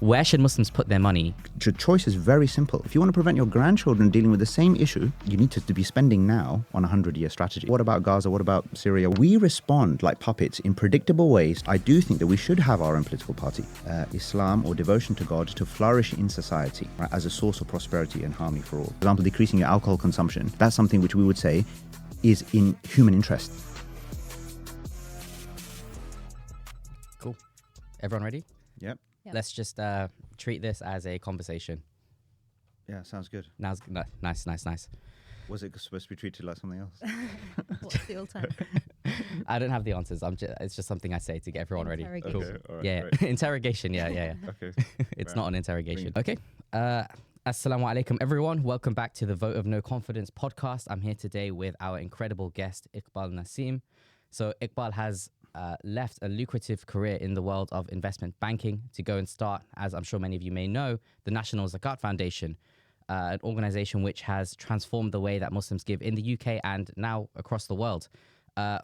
Where should Muslims put their money? The choice is very simple. If you want to prevent your grandchildren dealing with the same issue, you need to be spending now on a 100-year strategy. What about Gaza? What about Syria? We respond like puppets in predictable ways. I do think that we should have our own political party, Islam or devotion to God, to flourish in society, right, as a source of prosperity and harmony for all. For example, decreasing your alcohol consumption. That's something which we would say is in human interest. Cool. Everyone ready? Yep. Yep. Let's just treat this as a conversation. Yeah, sounds good. Nice. Was it supposed to be treated like something else? What's the alternative? I don't have the answers. It's just something I say to get everyone ready. Interrogation. Okay, all right, Yeah, great. interrogation. Yeah. Okay. It's Right. not an interrogation. Bring Okay. Assalamu alaikum, everyone. Welcome back to the Vote of No Confidence podcast. I'm here today with our incredible guest, Iqbal Nasim. So Iqbal has left a lucrative career in the world of investment banking to go and start, as I'm sure many of you may know, the National Zakat Foundation, an organization which has transformed the way that Muslims give in the UK and now across the world.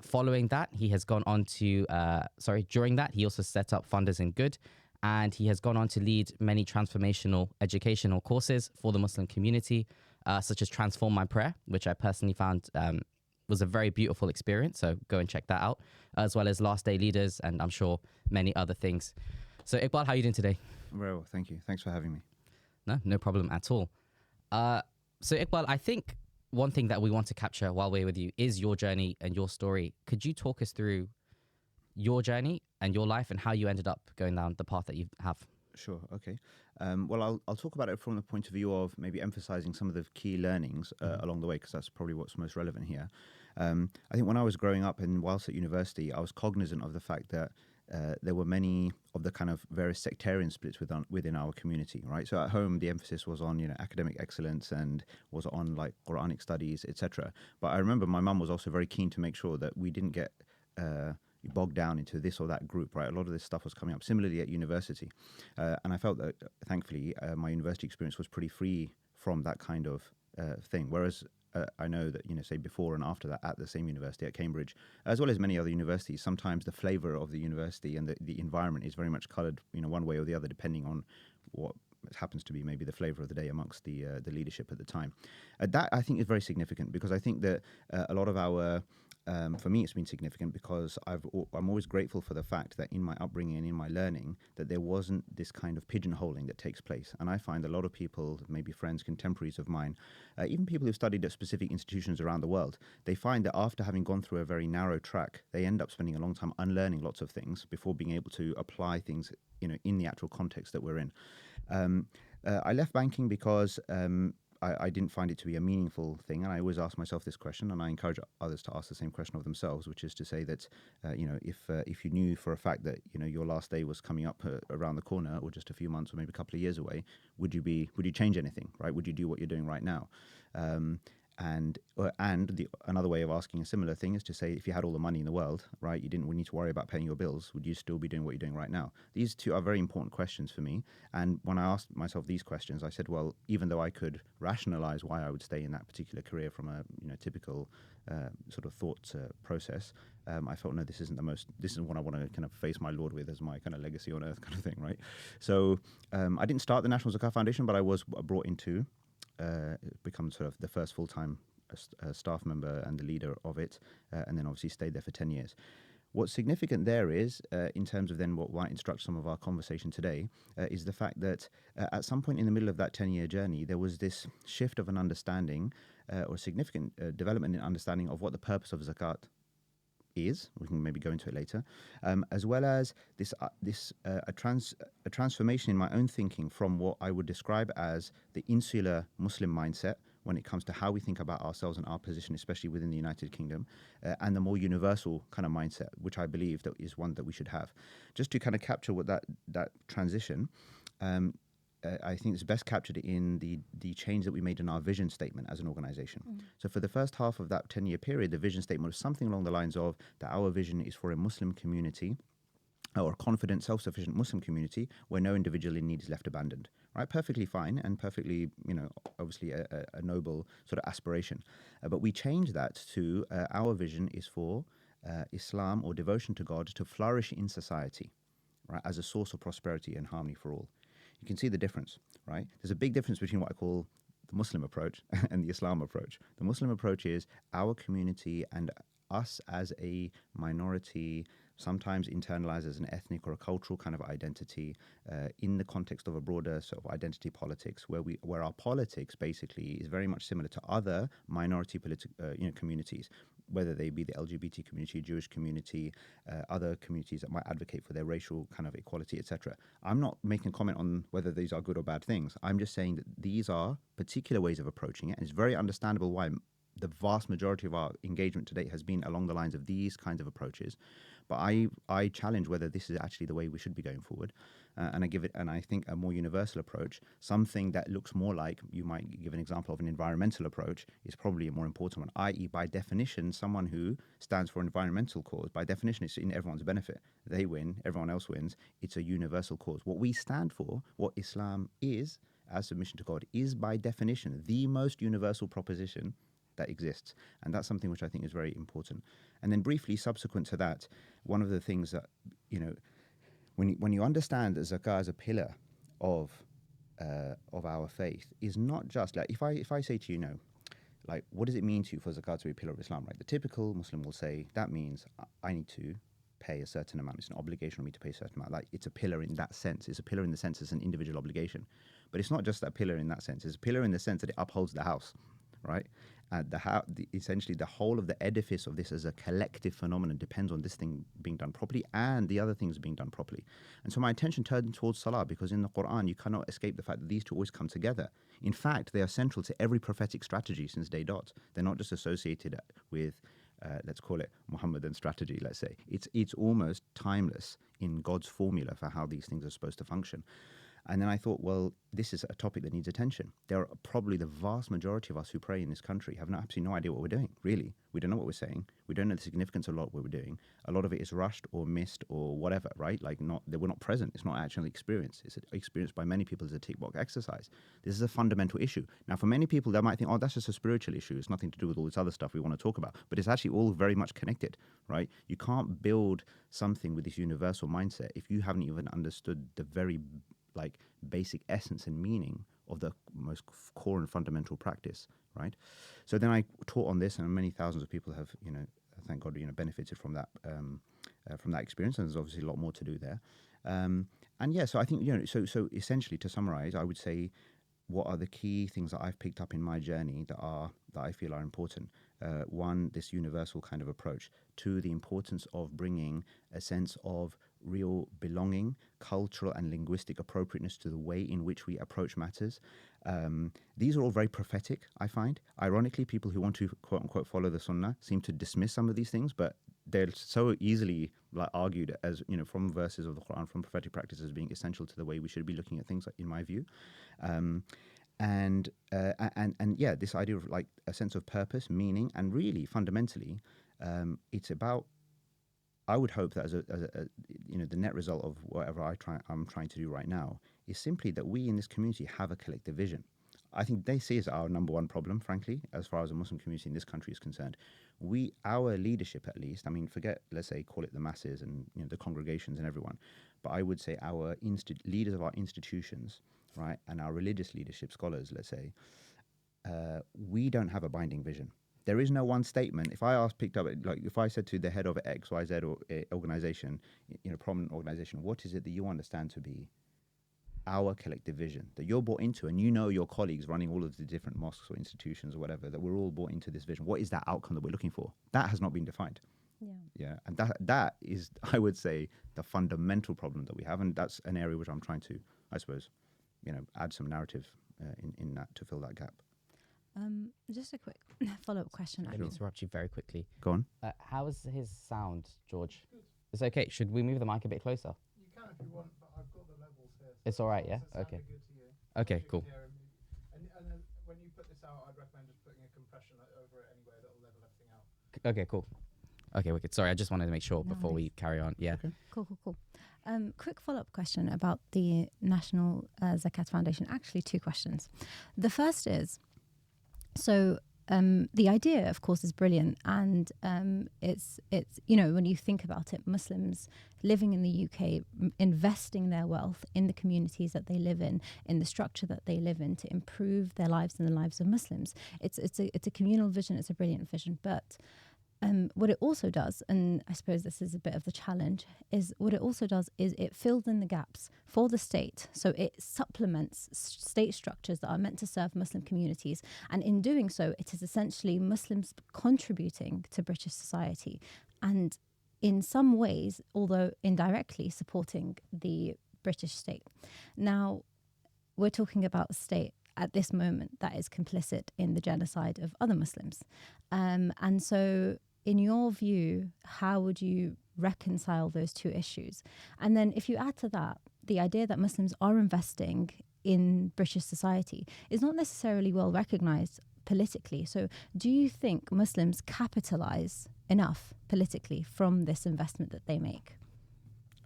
Following that, he has gone on to, during that, he also set up Funders in Good, and he has gone on to lead many transformational educational courses for the Muslim community, such as Transform My Prayer, which I personally found was a very beautiful experience. So go and check that out, as well as Last Day Leaders, and I'm sure many other things. So Iqbal, how are you doing today? Very well, thank you. Thanks for having me. No problem at all. So Iqbal, I think one thing that we want to capture while we're with you is your journey and your story. Could you talk us through your journey and your life and how you ended up going down the path that you have? Sure. Okay. Well, I'll talk about it from the point of view of maybe emphasizing some of the key learnings along the way, because that's probably what's most relevant here. I think when I was growing up and whilst at university, I was cognizant of the fact that there were many of the kind of various sectarian splits within our community, right? So at home, the emphasis was on, academic excellence and was on like Quranic studies, etc. But I remember my mum was also very keen to make sure that we didn't get bogged down into this or that group, right? A lot of this stuff was coming up. Similarly at university. And I felt that, thankfully, my university experience was pretty free from that kind of thing. Whereas I know that, say before and after that at the same university at Cambridge, as well as many other universities, sometimes the flavor of the university and the environment is very much colored, one way or the other, depending on what happens to be maybe the flavor of the day amongst the leadership at the time. That I think is very significant, because I think that a lot of our for me, it's been significant because I'm always grateful for the fact that in my upbringing and in my learning that there wasn't this kind of pigeonholing that takes place. And I find a lot of people, maybe friends, contemporaries of mine, even people who've studied at specific institutions around the world, they find that after having gone through a very narrow track, they end up spending a long time unlearning lots of things before being able to apply things, in the actual context that we're in. I left banking because I didn't find it to be a meaningful thing, and I always ask myself this question, and I encourage others to ask the same question of themselves, which is to say that, if you knew for a fact that your last day was coming up around the corner, or just a few months, or maybe a couple of years away, would you change anything, right? Would you do what you're doing right now? Another way of asking a similar thing is to say, if you had all the money in the world, right, you didn't need to worry about paying your bills, would you still be doing what you're doing right now? These two are very important questions for me. And when I asked myself these questions, I said, well, even though I could rationalize why I would stay in that particular career from a typical sort of thought process, I felt, no, this isn't what I want to kind of face my Lord with as my kind of legacy on earth kind of thing, right? So I didn't start the National Zakat Foundation, but I was brought into become sort of the first full-time staff member and the leader of it, and then obviously stayed there for 10 years. What's significant there is, in terms of then what might instruct some of our conversation today, is the fact that at some point in the middle of that 10-year journey, there was this shift of an understanding, or significant development in understanding of what the purpose of zakat is. We can maybe go into it later, as well as a transformation in my own thinking from what I would describe as the insular Muslim mindset when it comes to how we think about ourselves and our position, especially within the United Kingdom, and the more universal kind of mindset, which I believe that is one that we should have. Just to kind of capture what that transition, I think it's best captured in the change that we made in our vision statement as an organization. So for the first half of that 10-year period, the vision statement was something along the lines of that our vision is for a Muslim community, or a confident, self-sufficient Muslim community where no individual in need is left abandoned. Right? Perfectly fine and perfectly, obviously a noble sort of aspiration. But we changed that to our vision is for Islam or devotion to God to flourish in society, right, as a source of prosperity and harmony for all. you can see the difference, right? There's a big difference between what I call the Muslim approach and the Islam approach. The Muslim approach is our community and us as a minority, sometimes internalized as an ethnic or a cultural kind of identity in the context of a broader sort of identity politics, where our politics basically is very much similar to other minority communities, whether they be the LGBT community, Jewish community, other communities that might advocate for their racial kind of equality, etc. I'm not making a comment on whether these are good or bad things. I'm just saying that these are particular ways of approaching it, and it's very understandable why the vast majority of our engagement to date has been along the lines of these kinds of approaches. But I challenge whether this is actually the way we should be going forward. And I think a more universal approach, something that looks more like, you might give an example of an environmental approach, is probably a more important one, i.e. by definition, someone who stands for an environmental cause, by definition, it's in everyone's benefit. They win, everyone else wins. It's a universal cause. What we stand for, what Islam is, as submission to God, is by definition the most universal proposition that exists. And that's something which I think is very important. And then briefly, subsequent to that, one of the things that, when you understand zakah as a pillar of our faith, is not just like, if I say to you, like, what does it mean to you for zakat to be a pillar of Islam, right? The typical Muslim will say, that means I need to pay a certain amount. It's an obligation on me to pay a certain amount. Like, it's a pillar in that sense. It's a pillar in the sense it's an individual obligation. But it's not just a pillar in that sense. It's a pillar in the sense that it upholds the house, right? Essentially, the whole of the edifice of this as a collective phenomenon depends on this thing being done properly and the other things being done properly. And so my attention turned towards salah, because in the Quran, you cannot escape the fact that these two always come together. In fact, they are central to every prophetic strategy since day dot. They're not just associated with, let's call it Muhammadan strategy, let's say. It's almost timeless in God's formula for how these things are supposed to function. And then I thought, well, this is a topic that needs attention. There are probably the vast majority of us who pray in this country have absolutely no idea what we're doing, really. We don't know what we're saying. We don't know the significance of a lot of what we're doing. A lot of it is rushed or missed or whatever, right? Like, we're not present. It's not actually experienced. It's experienced by many people as a tick box exercise. This is a fundamental issue. Now, for many people, they might think, oh, that's just a spiritual issue. It's nothing to do with all this other stuff we want to talk about. But it's actually all very much connected, right? You can't build something with this universal mindset if you haven't even understood the very basic essence and meaning of the most core and fundamental practice, right? So then I taught on this, and many thousands of people have, thank God, benefited from that experience. And there's obviously a lot more to do there. So I think, so essentially, to summarize, I would say, what are the key things that I've picked up in my journey that I feel are important? One, this universal kind of approach. Two, the importance of bringing a sense of real belonging, cultural and linguistic appropriateness to the way in which we approach matters. These are all very prophetic, I find. Ironically, people who want to, quote unquote, follow the Sunnah seem to dismiss some of these things, but they're so easily argued as, from verses of the Quran, from prophetic practices being essential to the way we should be looking at things, in my view. This idea of a sense of purpose, meaning, and really fundamentally, it's about, I would hope that as the net result of whatever I'm trying to do right now is simply that we in this community have a collective vision. I think they see as our number one problem, frankly, as far as the Muslim community in this country is concerned. Our leadership, at least, forget, let's say, call it the masses and the congregations and everyone, but I would say our leaders of our institutions, right, and our religious leadership, scholars, let's say, we don't have a binding vision. There is no one statement. If I if I said to the head of XYZ or organization, prominent organization, what is it that you understand to be our collective vision that you're bought into, and your colleagues running all of the different mosques or institutions or whatever, that we're all bought into this vision. What is that outcome that we're looking for? That has not been defined. Yeah. And that is, I would say, the fundamental problem that we have. And that's an area which I'm trying to, I suppose, add some narrative in that to fill that gap. Just a quick follow-up question. Let me interrupt you very quickly. Go on. How is his sound, George? It's okay. Should we move the mic a bit closer? You can if you want, but I've got the levels here. So It's all right, yeah? Okay. Good to you. Okay, cool. And then when you put this out, I'd recommend just putting a compression over it anyway. That'll level everything out. Okay, cool. Okay, wicked. Sorry, I just wanted to make sure before we carry on. Yeah. Okay. Cool. Quick follow-up question about the National Zakat Foundation. Actually, two questions. The first is, so the idea, of course, is brilliant, and it's when you think about it, Muslims living in the UK, investing their wealth in the communities that they live in the structure that they live in, to improve their lives and the lives of Muslims. It's a communal vision. It's a brilliant vision, but what it also does, and I suppose this is a bit of the challenge, is it fills in the gaps for the state. So it supplements state structures that are meant to serve Muslim communities. And in doing so, it is essentially Muslims contributing to British society. And in some ways, although indirectly, supporting the British state. Now, we're talking about a state at this moment that is complicit in the genocide of other Muslims. And so in your view, how would you reconcile those two issues? And then if you add to that the idea that Muslims are investing in British society is not necessarily well recognized politically. So do you think Muslims capitalize enough politically from this investment that they make?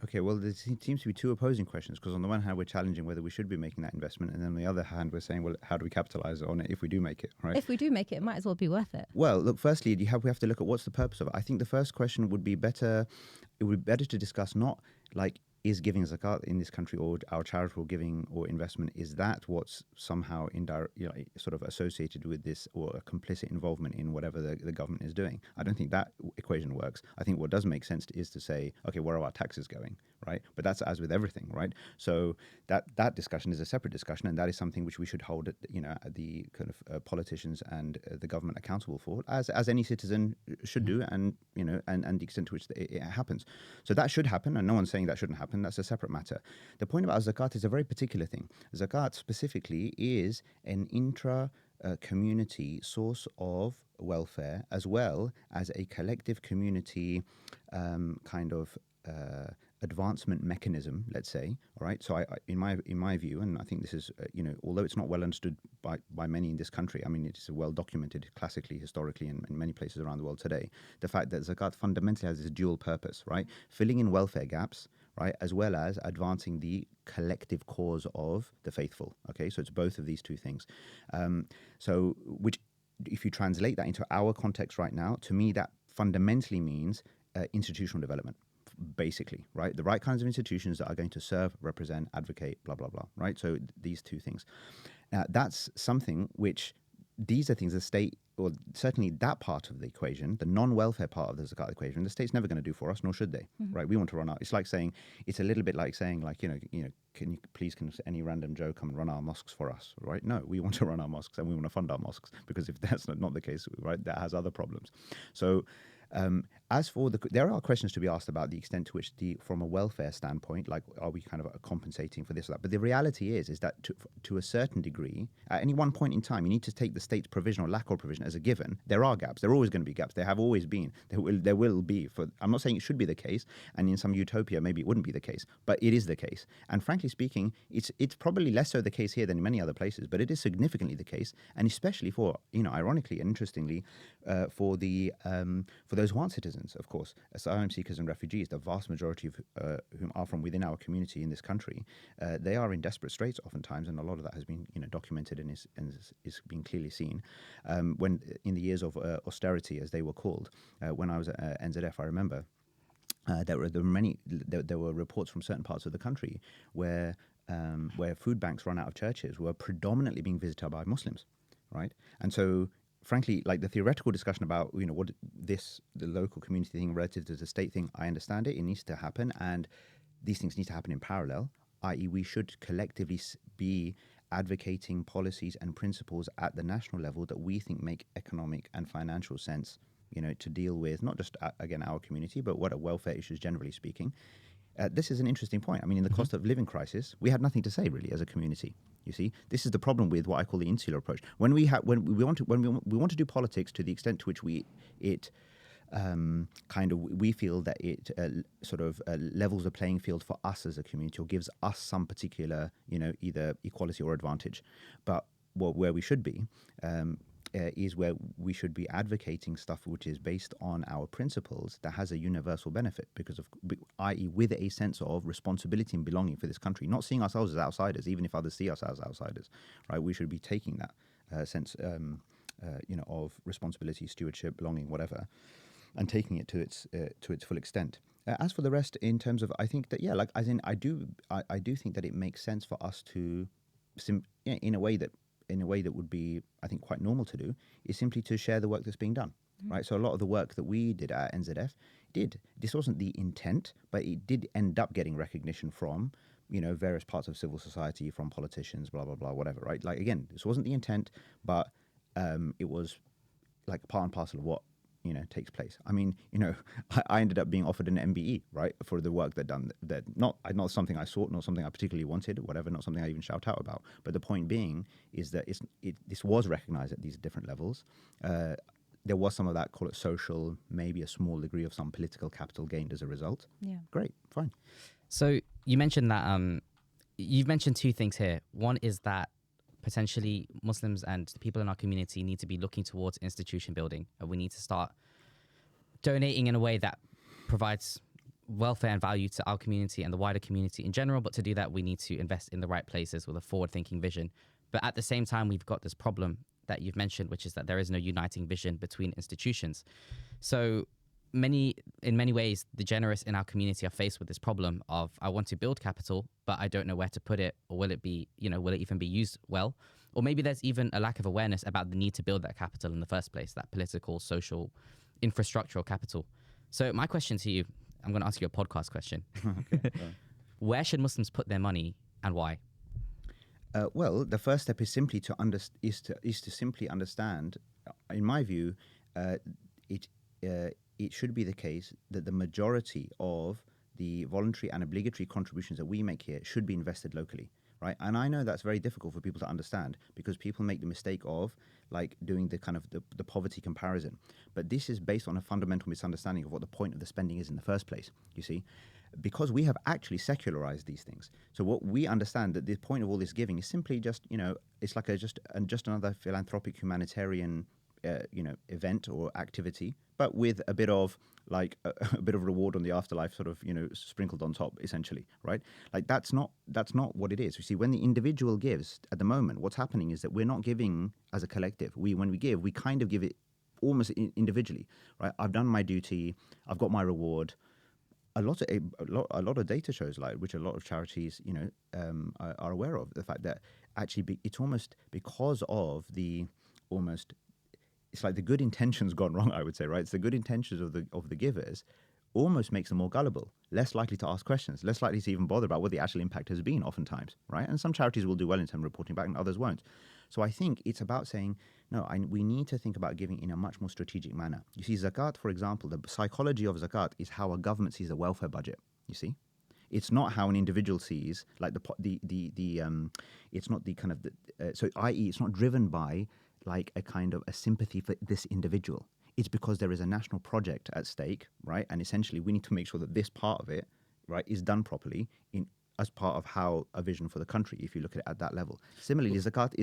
Okay, well, there seems to be two opposing questions, because on the one hand, we're challenging whether we should be making that investment, and then on the other hand, we're saying, well, how do we capitalize on it if we do make it, right? If we do make it, it might as well be worth it. Well, look, firstly, we have to look at what's the purpose of it. I think the first question would be better, it would be better to discuss not like, is giving zakat in this country or our charitable giving or investment, is that what's somehow indirect, sort of associated with this, or a complicit involvement in whatever the government is doing? I don't think that equation works. I think what does make sense is to say, okay, where are our taxes going, right? But that's as with everything, right? So that discussion is a separate discussion, and that is something which we should hold at the kind of politicians and the government accountable for, as any citizen should do, and and the extent to which it happens. So that should happen, and no one's saying that shouldn't happen. That's a separate matter. The point about zakat is a very particular thing. Zakat specifically is an community source of welfare, as well as a collective community advancement mechanism, let's say. All right. So in my view, and I think this is although it's not well understood by many in this country, I mean, it's well documented classically, historically, in many places around the world today, the fact that zakat fundamentally has this dual purpose, right? Filling in welfare gaps, right, as well as advancing the collective cause of the faithful. Okay, so it's both of these two things. Which, if you translate that into our context right now, to me that fundamentally means institutional development, basically, right? The right kinds of institutions that are going to serve, represent, advocate, blah, blah, blah, right? So these two things. Now, that's something which, these are things the state, or certainly that part of the equation, the non-welfare part of the zakat equation, the state's never going to do for us, nor should they, right? We want to run our, it's a little bit like saying, like, can any random Joe come and run our mosques for us, right? No, we want to run our mosques, and we want to fund our mosques, because if that's not the case, right, that has other problems. So as for there are questions to be asked about the extent to which, from a welfare standpoint, like, are we kind of compensating for this or that? But the reality is that to a certain degree, at any one point in time, you need to take the state's provision or lack of provision as a given. There are gaps. There are always going to be gaps. There have always been. There will be. I'm not saying it should be the case, and in some utopia maybe it wouldn't be the case, but it is the case. And frankly speaking, it's probably less so the case here than in many other places, but it is significantly the case, and especially for, ironically and interestingly, for those who aren't citizens, of course, asylum seekers and refugees, the vast majority of whom are from within our community in this country, they are in desperate straits oftentimes, and a lot of that has been documented and is being clearly seen. When in the years of austerity, as they were called, when I was at NZF, I remember there were reports from certain parts of the country where food banks run out of churches were predominantly being visited by Muslims, right? And so, frankly, like, the theoretical discussion about the local community thing relative to the state thing, I understand it. It needs to happen, and these things need to happen in parallel. I.e., we should collectively be advocating policies and principles at the national level that we think make economic and financial sense, to deal with not just again our community, but what are welfare issues generally speaking. This is an interesting point. I mean, in the cost of living crisis, we had nothing to say really as a community. You see, this is the problem with what I call the insular approach. When we want to do politics to the extent to which we feel that it levels the playing field for us as a community, or gives us some particular either equality or advantage. But where we should be is where we should be advocating stuff which is based on our principles, that has a universal benefit, i.e. with a sense of responsibility and belonging for this country, not seeing ourselves as outsiders, even if others see us as outsiders, right? We should be taking that sense of responsibility, stewardship, belonging, whatever, and taking it to its full extent. As for the rest, in terms of, I think that I do think that it makes sense for us to, in a way that would be, I think, quite normal to do, is simply to share the work that's being done, right? So a lot of the work that we did at NZF this wasn't the intent, but it did end up getting recognition from, various parts of civil society, from politicians, blah, blah, blah, whatever, right? Like, again, this wasn't the intent, but it was like part and parcel of what, takes place. I mean, I ended up being offered an MBE, right, for the work that not something I sought, not something I particularly wanted, whatever, not something I even shout out about. But the point being is that this was recognized at these different levels. There was some of that, call it social, maybe a small degree of some political capital gained as a result. Yeah. Great, fine. So you mentioned that you've mentioned two things here. One is that potentially Muslims and the people in our community need to be looking towards institution building, and we need to start donating in a way that provides welfare and value to our community and the wider community in general. But to do that, we need to invest in the right places with a forward-thinking vision. But at the same time, we've got this problem that you've mentioned, which is that there is no uniting vision between institutions. So in many ways, the generous in our community are faced with this problem of, I want to build capital, but I don't know where to put it, or will it even be used well? Or maybe there's even a lack of awareness about the need to build that capital in the first place, that political, social, infrastructural capital. So my question to you, I'm going to ask you a podcast question. Okay, Where should Muslims put their money and why? Well, the first step is simply to simply understand. In my view, it should be the case that the majority of the voluntary and obligatory contributions that we make here should be invested locally, right? And I know that's very difficult for people to understand, because people make the mistake of like doing the kind of the poverty comparison. But this is based on a fundamental misunderstanding of what the point of the spending is in the first place, you see? Because we have actually secularized these things. So what we understand, that the point of all this giving is simply just, it's like just another philanthropic humanitarian event or activity, but with a bit of a bit of reward on the afterlife, sort of, sprinkled on top, essentially, right? Like that's not what it is. You see, when the individual gives at the moment, what's happening is that we're not giving as a collective. When we give, we kind of give it almost individually, right? I've done my duty, I've got my reward. A lot of data shows, which a lot of charities, are aware of, the fact that actually it's almost because of it's like the good intentions gone wrong, I would say, right? It's the good intentions of the givers almost makes them more gullible, less likely to ask questions, less likely to even bother about what the actual impact has been oftentimes, right? And some charities will do well in terms of reporting back and others won't. So I think it's about saying, no, we need to think about giving in a much more strategic manner. You see, zakat, for example, the psychology of zakat is how a government sees a welfare budget, you see? It's not how an individual sees, like it's not the kind of, i.e. it's not driven by like a kind of a sympathy for this individual. It's because there is a national project at stake, right? And essentially we need to make sure that this part of it, right, is done properly as part of how a vision for the country, if you look at it at that level. Similarly, zakat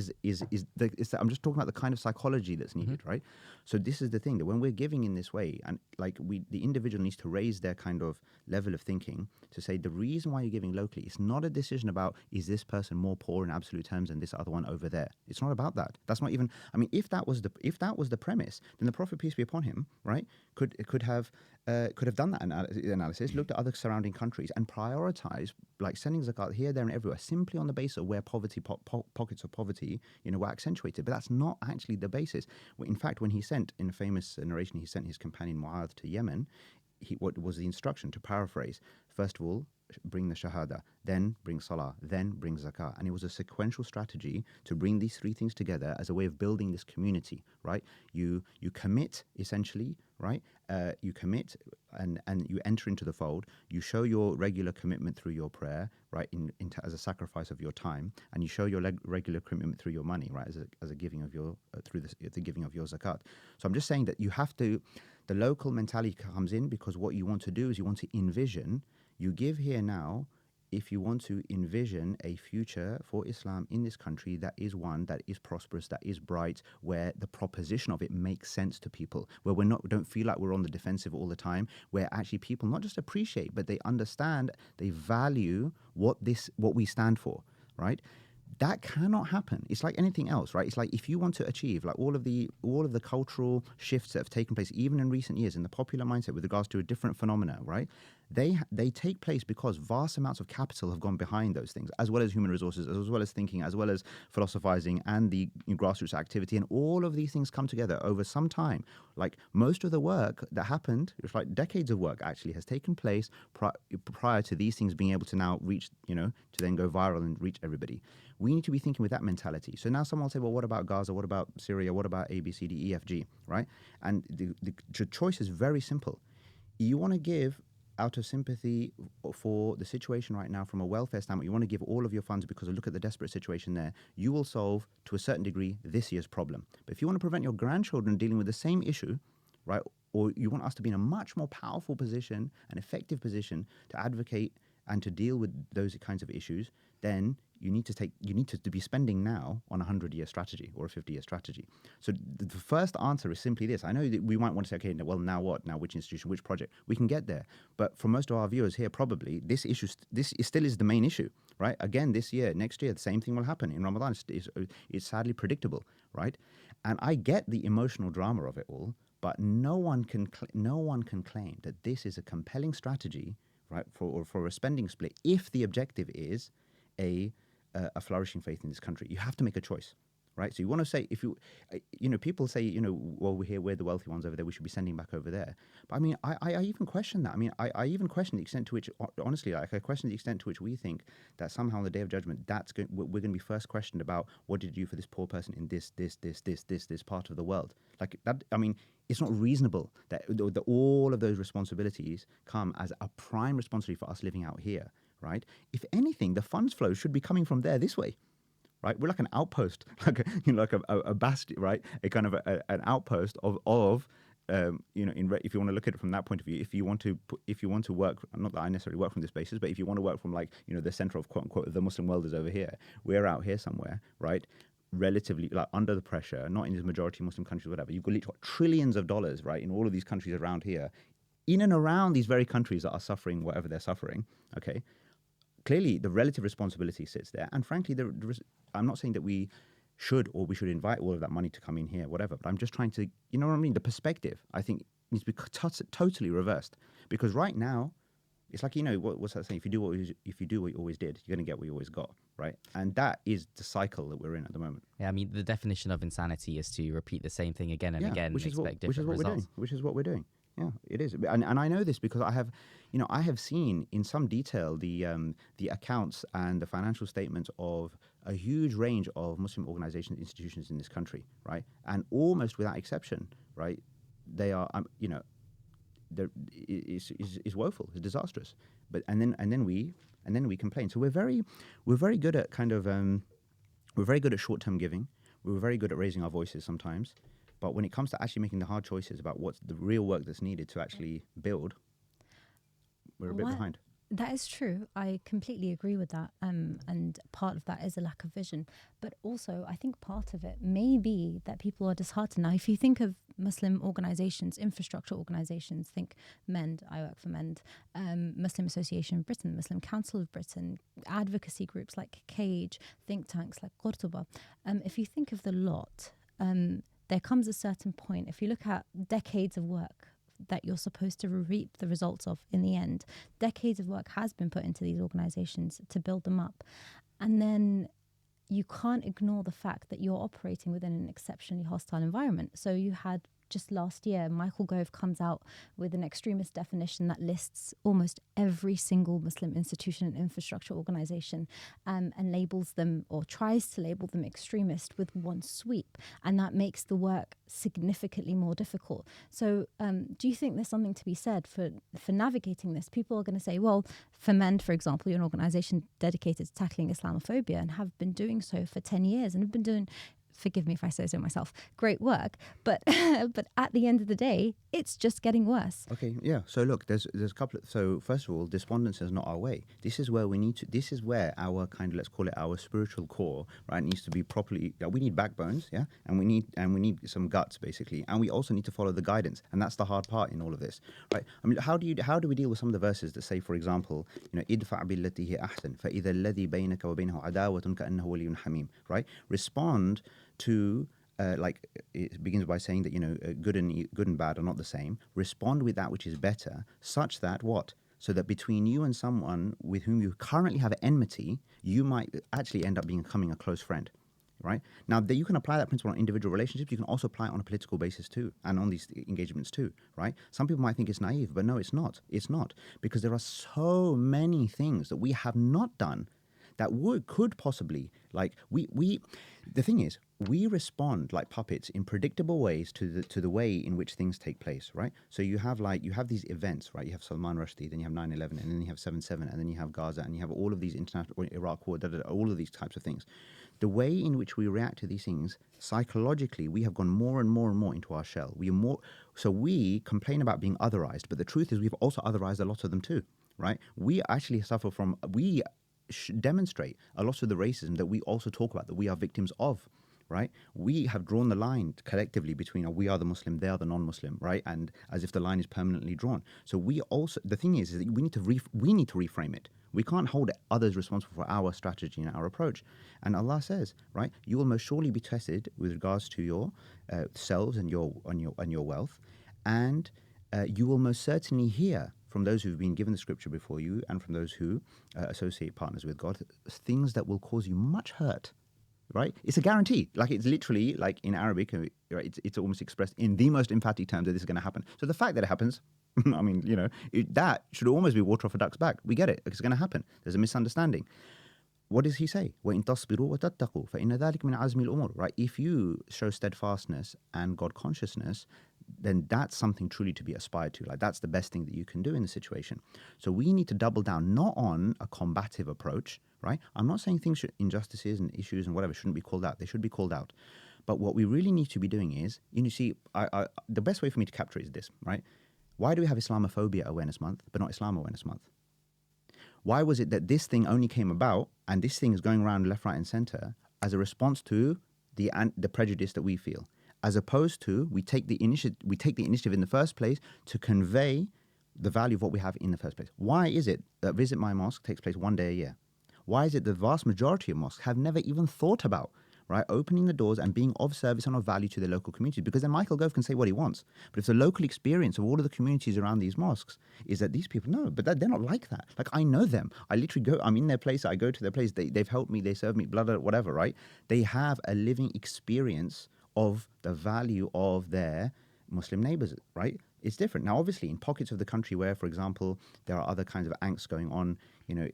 I'm just talking about the kind of psychology that's needed, right? So this is the thing, that when we're giving in this way, and the individual needs to raise their kind of level of thinking to say, the reason why you're giving locally, it's not a decision about, is this person more poor in absolute terms than this other one over there? It's not about that. That's not even, I mean, if that was the premise, then the Prophet, peace be upon him, right, could have done that analysis, looked at other surrounding countries and prioritized like sending zakat here, there and everywhere, simply on the basis of where poverty pockets of poverty, were accentuated. But that's not actually the basis. In fact, when he sent, in a famous narration, he sent his companion Mu'adh to Yemen, what was the instruction, to paraphrase, first of all, bring the shahada, then bring salah, then bring zakah. And it was a sequential strategy to bring these three things together as a way of building this community, right? You commit, essentially, right? You commit and you enter into the fold. You show your regular commitment through your prayer, right, as a sacrifice of your time, and you show your regular commitment through your money, right, as a giving of your through the giving of your zakat. So I'm just saying that you have to. The local mentality comes in, because what you want to do is you want to envision. You give here now if you want to envision a future for Islam in this country that is one that is prosperous, that is bright, where the proposition of it makes sense to people, where we don't feel like we're on the defensive all the time, where actually people not just appreciate, but they understand, they value what we stand for, right? That cannot happen. It's like anything else, right? It's like if you want to achieve like all of the cultural shifts that have taken place, even in recent years, in the popular mindset with regards to a different phenomena, right? They take place because vast amounts of capital have gone behind those things, as well as human resources, as well as thinking, as well as philosophizing and the grassroots activity, and all of these things come together over some time. Like most of the work that happened, it's like decades of work actually has taken place prior to these things being able to now reach, to then go viral and reach everybody. We need to be thinking with that mentality. So now someone will say, well, what about Gaza? What about Syria? What about A, B, C, D, E, F, G, right? And the choice is very simple. You want to give out of sympathy for the situation right now from a welfare standpoint, you want to give all of your funds because look at the desperate situation there. You will solve, to a certain degree, this year's problem. But if you want to prevent your grandchildren dealing with the same issue, right, or you want us to be in a much more powerful position, an effective position to advocate and to deal with those kinds of issues, then you need to be spending now on a 100-year strategy or a 50-year strategy. So the first answer is simply this. I know that we might want to say, okay, well, now what? Now which institution, which project? We can get there. But for most of our viewers here, probably, this still is the main issue, right? Again, this year, next year, the same thing will happen in Ramadan. It's sadly predictable, right? And I get the emotional drama of it all, but no one can claim that this is a compelling strategy, right, for a spending split if the objective is a flourishing faith in this country. You have to make a choice, right? So you want to say, if people say, well, we're the wealthy ones over there, we should be sending back over there. But I mean, I even question that. I mean, I even question the extent to which, honestly, I question the extent to which we think that somehow on the Day of Judgment, we're going to be first questioned about what did you do for this poor person in this part of the world. Like that, I mean, it's not reasonable that all of those responsibilities come as a prime responsibility for us living out here. Right? If anything, the funds flow should be coming from there this way, right? We're like an outpost, like a bastion, right? A kind of an outpost of if you want to look at it from that point of view, if you want to work, not that I necessarily work from this basis, but if you want to work from like the center of quote unquote the Muslim world is over here, we're out here somewhere, right? Relatively like under the pressure, not in these majority Muslim countries, whatever. You've got literally trillions of dollars, right, in all of these countries around here, in and around these very countries that are suffering whatever they're suffering. Okay. Clearly, the relative responsibility sits there. And frankly, I'm not saying that we should invite all of that money to come in here, whatever. But I'm just trying to, you know what I mean? The perspective, I think, needs to be totally reversed. Because right now, it's like, what's that saying? If you do what you always did, you're going to get what you always got, right? And that is the cycle that we're in at the moment. Yeah, I mean, the definition of insanity is to repeat the same thing again and again and expect different results. Which is what we're doing. Yeah, it is, and I know this because I have seen in some detail the accounts and the financial statements of a huge range of Muslim organizations, institutions in this country, right? And almost without exception, right, they are, is woeful, it's disastrous. But and then we complain. So we're very good at we're very good at short-term giving. We're very good at raising our voices sometimes. But when it comes to actually making the hard choices about what's the real work that's needed to actually build, we're a bit behind. That is true. I completely agree with that. And part of that is a lack of vision. But also, I think part of it may be that people are disheartened. Now, if you think of Muslim organizations, infrastructure organizations, think MEND, I work for MEND, Muslim Association of Britain, Muslim Council of Britain, advocacy groups like CAGE, think tanks like Qurtuba. If you think of the lot, there comes a certain point, if you look at decades of work that you're supposed to reap the results of in the end, decades of work has been put into these organizations to build them up. And then you can't ignore the fact that you're operating within an exceptionally hostile environment. So you had just last year, Michael Gove comes out with an extremist definition that lists almost every single Muslim institution and infrastructure organization and labels them or tries to label them extremist with one sweep. And that makes the work significantly more difficult. So do you think there's something to be said for navigating this? People are going to say, well, for MEND, for example, you're an organization dedicated to tackling Islamophobia and have been doing so for 10 years and have been doing forgive me if I say so myself, great work. But but at the end of the day, it's just getting worse. Okay, yeah. So look, there's a couple. So first of all, despondency is not our way. This is where we need to. This is where our kind of, let's call it, our spiritual core, right, needs to be properly. We need backbones, yeah, and we need some guts basically, and we also need to follow the guidance, and that's the hard part in all of this, right? I mean, how do we deal with some of the verses that say, for example, idfa' billati hi ahsan, fa idha alladhi baynaka wa baynahu adawatun ka'annahu waliyyun hamim, right? Respond to. It begins by saying that good and bad are not the same. Respond with that which is better, such that what? So that between you and someone with whom you currently have enmity, you might actually end up becoming a close friend, right? Now, you can apply that principle on individual relationships. You can also apply it on a political basis too, and on these engagements too, right? Some people might think it's naive, but no, it's not. It's not, because there are so many things that we have not done that could possibly, the thing is, we respond like puppets in predictable ways to the way in which things take place, right? So you have these events, right? You have Salman Rushdie, then you have 9/11, and then you have 7/7, and then you have Gaza, and you have all of these international, Iraq War, all of these types of things. The way in which we react to these things, psychologically, we have gone more and more and more into our shell. So we complain about being otherized, but the truth is we've also otherized a lot of them too, right? We actually suffer from, demonstrate a lot of the racism that we also talk about, that we are victims of, right? We have drawn the line collectively between we are the Muslim, they are the non-Muslim, right? And as if the line is permanently drawn. So the thing is that we need to reframe it. We can't hold others responsible for our strategy and our approach. And Allah says, right, you will most surely be tested with regards to your selves and your wealth, and you will most certainly hear from those who've been given the scripture before you and from those who associate partners with God, things that will cause you much hurt, right? It's a guarantee. Like, it's literally, like in Arabic, right, it's almost expressed in the most emphatic terms that this is going to happen. So the fact that it happens, I mean, that should almost be water off a duck's back. We get it. It's going to happen. There's a misunderstanding. What does he say? وَإِن تَصْبِرُوا وَتَتَّقُوا فَإِنَّ ذَلِكَ مِنْ عَزْمِ الْأُمُورِ, right? If you show steadfastness and God consciousness, then that's something truly to be aspired to. Like, that's the best thing that you can do in the situation. So we need to double down, not on a combative approach, right? I'm not saying injustices and issues and whatever shouldn't be called out. They should be called out. But what we really need to be doing is, the best way for me to capture it is this, right? Why do we have Islamophobia Awareness Month, but not Islam Awareness Month? Why was it that this thing only came about, and this thing is going around left, right, and center as a response to the prejudice that we feel, as opposed to we take the initiative in the first place to convey the value of what we have in the first place? Why is it that Visit My Mosque takes place one day a year? Why is it the vast majority of mosques have never even thought about, right, opening the doors and being of service and of value to their local community? Because then Michael Gove can say what he wants. But if the local experience of all of the communities around these mosques is that these people, no, but they're not like that. Like, I know them. I literally I'm in their place. I go to their place. They've helped me. They serve me, blah, blah, whatever, right? They have a living experience of the value of their Muslim neighbors, right? It's different. Now, obviously, in pockets of the country where, for example, there are other kinds of angst going on,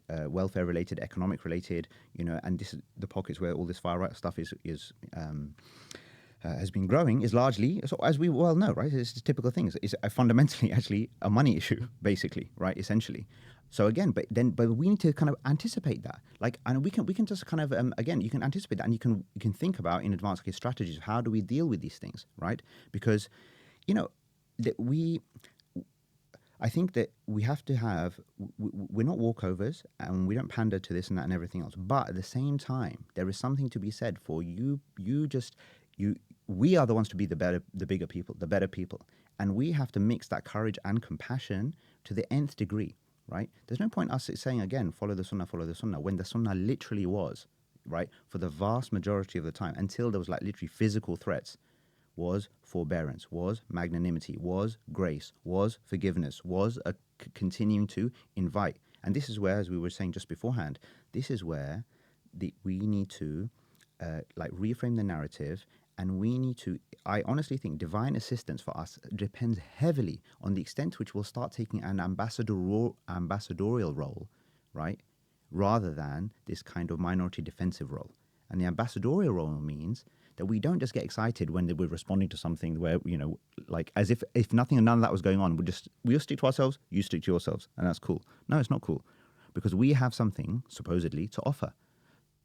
welfare-related, economic-related, and this is the pockets where all this far-right stuff has been growing, is largely, so as we well know, right? It's typical things. It's fundamentally actually a money issue, basically, right? Essentially. So again, but we need to kind of anticipate that, and we can just kind of again, you can anticipate that, and you can think about in advance, okay, strategies of how do we deal with these things, right? Because, I think that we have to have, we're not walkovers, and we don't pander to this and that and everything else. But at the same time, there is something to be said for we are the ones to be the bigger people, the better people. And we have to mix that courage and compassion to the nth degree, right? There's no point us saying, again, follow the sunnah, when the sunnah literally was, right, for the vast majority of the time, until there was like literally physical threats, was forbearance, was magnanimity, was grace, was forgiveness, was continuing to invite. And this is where, as we were saying just beforehand, this is where we need to reframe the narrative, and we need to, I honestly think divine assistance for us depends heavily on the extent to which we'll start taking an ambassadorial role, right, rather than this kind of minority defensive role. And the ambassadorial role means that we don't just get excited when we're responding to something where, as if nothing and none of that was going on, we'll stick to ourselves, you stick to yourselves, and that's cool. No, it's not cool, because we have something, supposedly, to offer.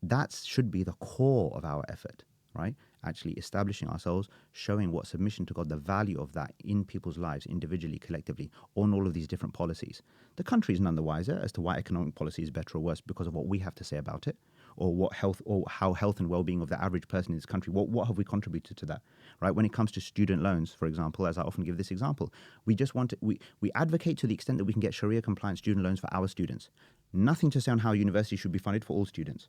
That should be the core of our effort, right? Actually establishing ourselves, showing what submission to God, the value of that in people's lives, individually, collectively, on all of these different policies. The country is none the wiser as to why economic policy is better or worse because of what we have to say about it, or what health, or how health and well-being of the average person in this country, what have we contributed to that, right? When it comes to student loans, for example, as I often give this example, we just want to, we advocate to the extent that we can get Sharia compliant student loans for our students. Nothing to say on how university should be funded for all students,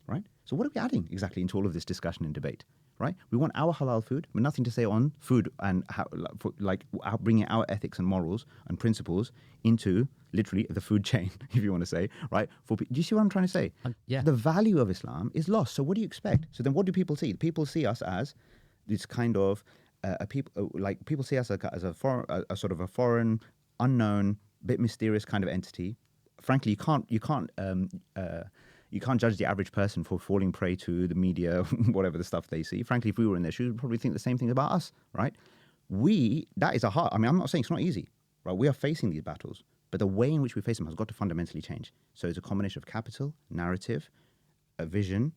right? So what are we adding exactly into all of this discussion and debate, right? We want our halal food, but nothing to say on food and how, how bringing our ethics and morals and principles into literally the food chain, if you want to say, right? Do you see what I'm trying to say? Yeah. The value of Islam is lost. So what do you expect? So then what do people see? People see us as this kind of people see us as a sort of a foreign, unknown, bit mysterious kind of entity. Frankly, you can't judge the average person for falling prey to the media, whatever the stuff they see. Frankly, if we were in their shoes, we'd probably think the same thing about us, right? That is a hard, I mean, I'm not saying it's not easy, right? We are facing these battles, but the way in which we face them has got to fundamentally change. So it's a combination of capital, narrative, a vision,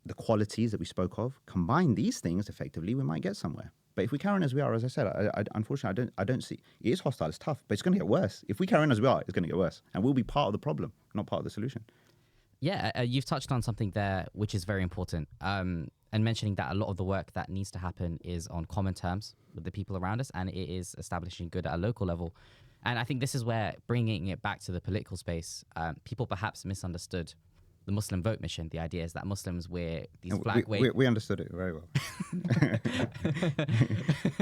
the qualities that we spoke of. Combine these things effectively, we might get somewhere. But if we carry on as we are, as I said, unfortunately, I don't see. It is hostile, it's tough, but it's going to get worse. If we carry on as we are, it's going to get worse. And we'll be part of the problem, not part of the solution. Yeah, you've touched on something there which is very important. And mentioning that a lot of the work that needs to happen is on common terms with the people around us, and it is establishing good at a local level. And I think this is where bringing it back to the political space, people perhaps misunderstood the Muslim vote mission. The idea is that Muslims wear these flag wave. We understood it very well.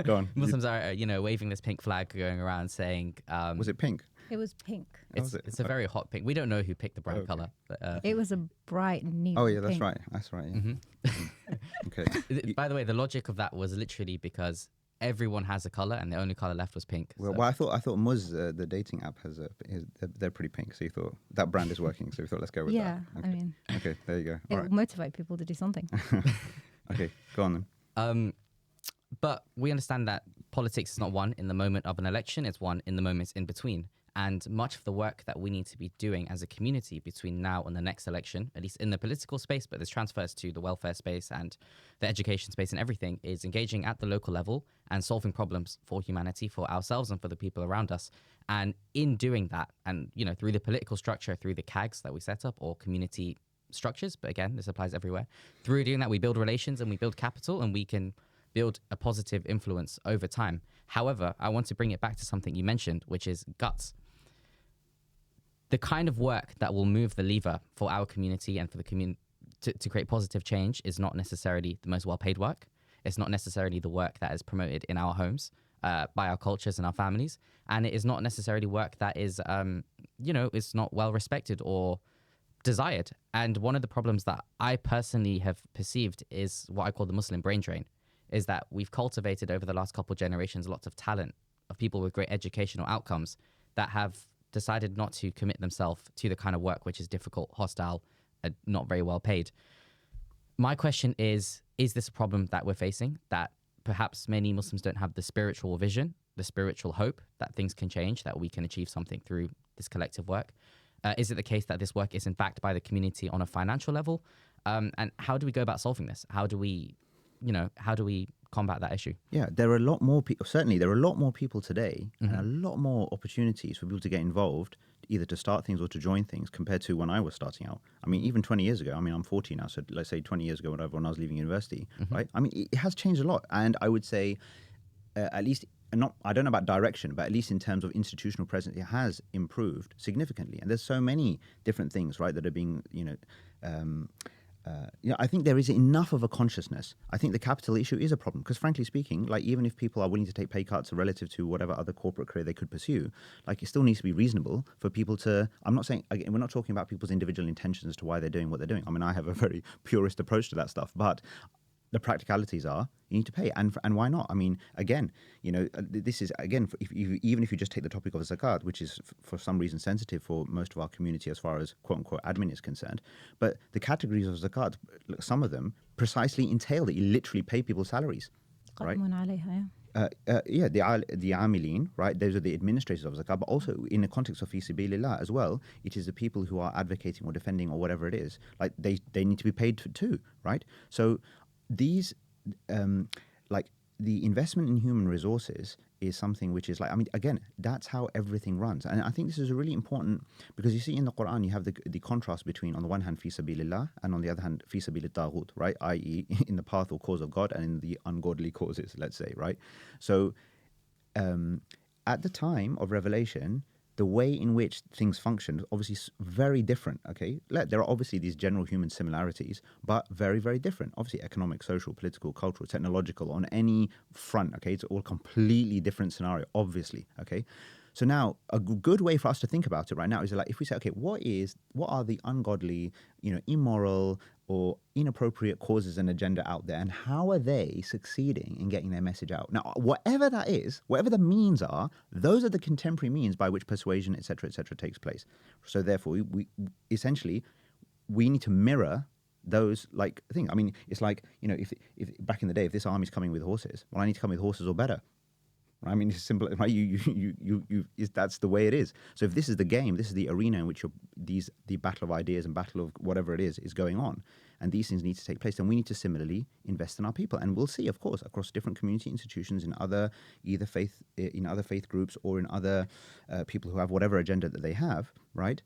Go on. Muslims are, waving this pink flag, going around saying. Was it pink? It was pink. It's a very hot pink. We don't know who picked the brown color. But, It was a bright neon. Oh yeah, that's pink. right. That's right. Yeah. Okay. By the way, the logic of that was literally because everyone has a color, and the only color left was pink. Well, I thought Muzz, the dating app, they're pretty pink. So you thought that brand is working. So you thought let's go with that. Yeah, Okay. I mean, Okay, there you go. it All will right. motivate people to do something. Okay, go on then. But we understand that politics is not won in the moment of an election, it's won in the moments in between. And much of the work that we need to be doing as a community between now and the next election, at least in the political space, but this transfers to the welfare space and the education space and everything, is engaging at the local level and solving problems for humanity, for ourselves and for the people around us. And in doing that, and through the political structure, through the CAGs that we set up, or community structures, but again, this applies everywhere. Through doing that, we build relations and we build capital, and we can build a positive influence over time. However, I want to bring it back to something you mentioned, which is guts. The kind of work that will move the lever for our community and for the community to create positive change is not necessarily the most well-paid work. It's not necessarily the work that is promoted in our homes by our cultures and our families. And it is not necessarily work that is, is not well respected or desired. And one of the problems that I personally have perceived is what I call the Muslim brain drain, is that we've cultivated over the last couple of generations lots of talent of people with great educational outcomes that have decided not to commit themselves to the kind of work which is difficult, hostile, and not very well paid. My question is this a problem that we're facing, that perhaps many Muslims don't have the spiritual vision, the spiritual hope that things can change, that we can achieve something through this collective work? Is it the case that this work isn't backed by the community on a financial level? And how do we go about solving this? How do we combat that issue? Yeah, there are a lot more people. Certainly, there are a lot more people today, and a lot more opportunities for people to get involved, either to start things or to join things, compared to when I was starting out. I mean, even 20 years ago. I mean, I'm 40 now, so let's say 20 years ago, when I was leaving university, right? I mean, it has changed a lot, and I would say, at least. I don't know about direction, but at least in terms of institutional presence, it has improved significantly. And there's so many different things, right, that are being, I think there is enough of a consciousness. I think the capital issue is a problem because, frankly speaking, like even if people are willing to take pay cuts relative to whatever other corporate career they could pursue, like it still needs to be reasonable for people to. I'm not saying, again, we're not talking about people's individual intentions as to why they're doing what they're doing. I mean, I have a very purist approach to that stuff, but the practicalities are you need to pay, and why not? I mean, again, this is again, even if you just take the topic of zakat, which is for some reason sensitive for most of our community as far as quote unquote admin is concerned, but the categories of zakat, some of them precisely entail that you literally pay people's salaries, right? The amilin, right? Those are the administrators of zakat, but also in the context of fi sabilillah as well, it is the people who are advocating or defending or whatever it is. Like they need to be paid too, right? So these like the investment in human resources is something which is like, I mean, again, that's how everything runs. And I think this is really important because you see in the Quran, you have the contrast between, on the one hand, fi sabilillah, and on the other hand, fi sabilit taghut, right? I.e., in the path or cause of God and in the ungodly causes, let's say, right? So at the time of revelation, the way in which things functioned obviously very different. Okay, there are obviously these general human similarities, but very, very different. Obviously, economic, social, political, cultural, technological, on any front. Okay, it's all completely different scenario. Obviously, okay. So now, a good way for us to think about it right now is like, if we say, okay, what are the ungodly, immoral or inappropriate causes and agenda out there, and how are they succeeding in getting their message out? Now, whatever that is, whatever the means are, those are the contemporary means by which persuasion, etc., takes place. So therefore, we essentially we need to mirror those like things. I mean, it's like, if back in the day, if this army's coming with horses, well, I need to come with horses or better. I mean, it's simple, right? That's the way it is. So if this is the game, this is the arena in which the battle of ideas and battle of whatever it is going on, and these things need to take place, then we need to similarly invest in our people. And we'll see, of course, across different community institutions in other faith groups or in other people who have whatever agenda that they have, right?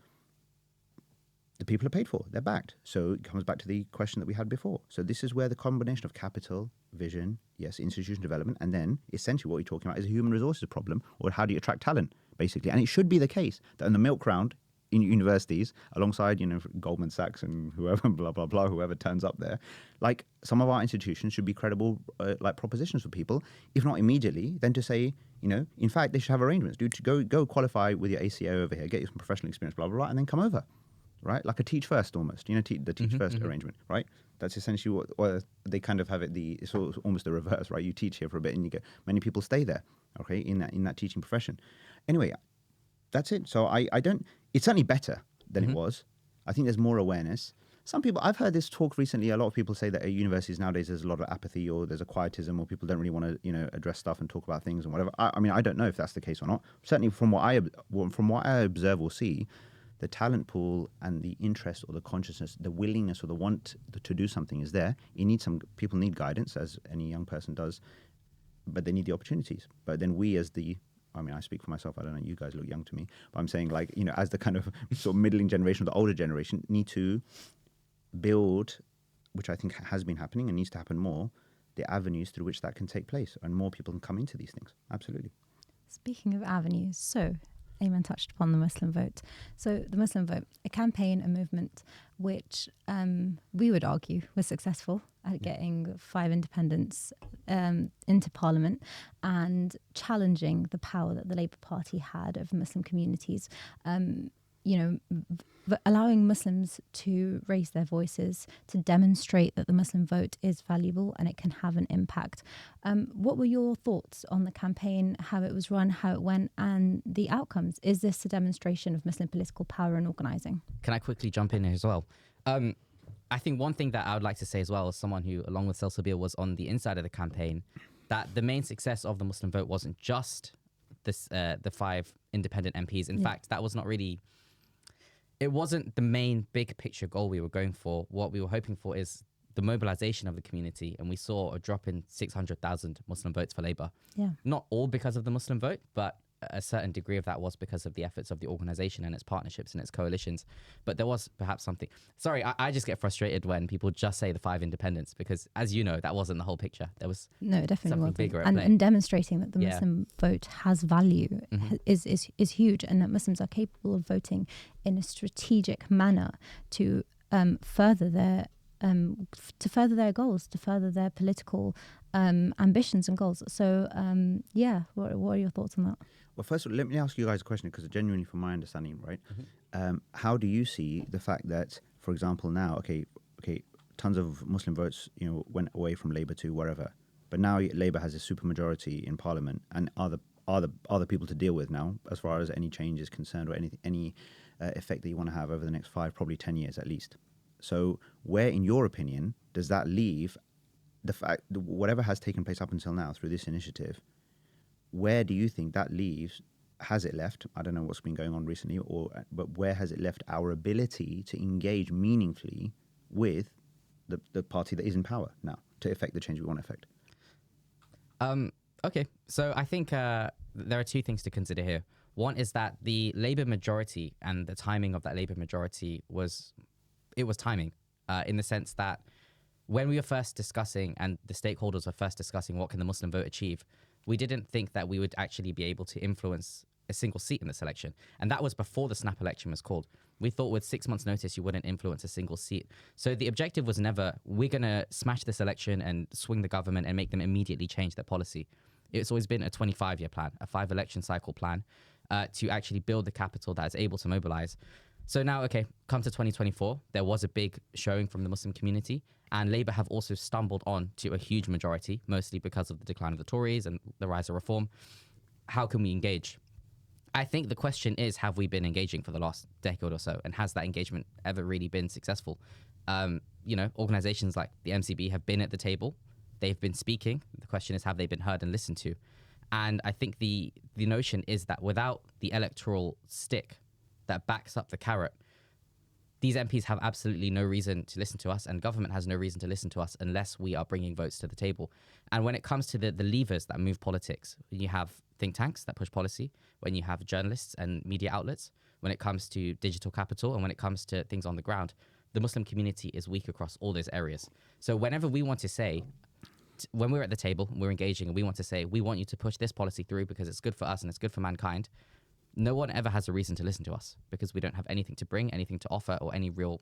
The people are paid for, they're backed. So it comes back to the question that we had before. So this is where the combination of capital, vision, yes, institution development, and then essentially what you're talking about is a human resources problem, or how do you attract talent, basically. And it should be the case that in the milk round in universities, alongside, Goldman Sachs and whoever, blah, blah, blah, whoever turns up there, like some of our institutions should be credible, like propositions for people, if not immediately, then to say, in fact, they should have arrangements. Go qualify with your ACA over here, get you some professional experience, blah, blah, blah, and then come over. Right, like a teach first almost, the teach first arrangement, right? That's essentially what they kind of have it. It's almost the reverse, right? You teach here for a bit, and you get many people stay there, okay, in that teaching profession. Anyway, that's it. So I don't. It's certainly better than it was. I think there's more awareness. Some people, I've heard this talk recently. A lot of people say that at universities nowadays there's a lot of apathy, or there's a quietism, or people don't really want to, address stuff and talk about things and whatever. I mean, I don't know if that's the case or not. Certainly, from what I observe or see, the talent pool and the interest or the consciousness, the willingness or the want to do something is there. People need guidance, as any young person does, but they need the opportunities. But then I speak for myself, I don't know, you guys look young to me, but I'm saying as the kind of sort of middling generation, the older generation need to build, which I think has been happening and needs to happen more, the avenues through which that can take place and more people can come into these things. Absolutely. Speaking of avenues, so Ayman touched upon the Muslim vote. So the Muslim vote, a campaign, a movement, which we would argue was successful at getting 5 independents into Parliament and challenging the power that the Labour Party had over Muslim communities. Allowing Muslims to raise their voices, to demonstrate that the Muslim vote is valuable and it can have an impact. What were your thoughts on the campaign, how it was run, how it went, and the outcomes? Is this a demonstration of Muslim political power and organising? Can I quickly jump in here as well? I think one thing that I would like to say as well, as someone who, along with Salsabil, was on the inside of the campaign, that the main success of the Muslim vote wasn't just the 5 independent MPs. In fact, that was not really... It wasn't the main big picture goal we were going for. What we were hoping for is the mobilization of the community, and we saw a drop in 600,000 Muslim votes for Labour. Yeah. Not all because of the Muslim vote, but a certain degree of that was because of the efforts of the organisation and its partnerships and its coalitions. But there was perhaps something... Sorry, I just get frustrated when people just say the 5 independents, because as you know, that wasn't the whole picture. There was something bigger at play. And demonstrating that the Muslim vote has value is huge, and that Muslims are capable of voting in a strategic manner to further their goals, to further their political ambitions and goals. So, what are your thoughts on that? Well, first of all, let me ask you guys a question, because genuinely from my understanding, right, how do you see the fact that, for example, now, okay, tons of Muslim votes, went away from Labour to wherever, but now Labour has a supermajority in Parliament and other people to deal with now, as far as any change is concerned, or any effect that you want to have over the next 5, probably 10 years at least. So where, in your opinion, does that leave the fact that whatever has taken place up until now through this initiative? Where do you think that leaves? Has it left? I don't know what's been going on recently, but where has it left our ability to engage meaningfully with the party that is in power now, to effect the change we want to effect? Okay, so I think there are two things to consider here. One is that the Labour majority and the timing of that Labour majority was timing, in the sense that when we were first discussing and the stakeholders were first discussing what can the Muslim vote achieve, we didn't think that we would actually be able to influence a single seat in this election. And that was before the snap election was called. We thought with 6 months notice, you wouldn't influence a single seat. So the objective was never, we're going to smash this election and swing the government and make them immediately change their policy. It's always been a 25-year plan, a 5 election cycle plan, to actually build the capital that is able to mobilize. So now, okay, come to 2024, there was a big showing from the Muslim community, and Labour have also stumbled on to a huge majority, mostly because of the decline of the Tories and the rise of reform. How can we engage? I think the question is, have we been engaging for the last decade or so? And has that engagement ever really been successful? Organizations like the MCB have been at the table. They've been speaking. The question is, have they been heard and listened to? And I think the notion is that without the electoral stick that backs up the carrot, these MPs have absolutely no reason to listen to us, and government has no reason to listen to us unless we are bringing votes to the table. And when it comes to the levers that move politics, you have think tanks that push policy, when you have journalists and media outlets, when it comes to digital capital, and when it comes to things on the ground, the Muslim community is weak across all those areas. So whenever we want to say, when we're at the table, we're engaging, and we want to say, we want you to push this policy through because it's good for us and it's good for mankind, no one ever has a reason to listen to us because we don't have anything to bring, anything to offer, or any real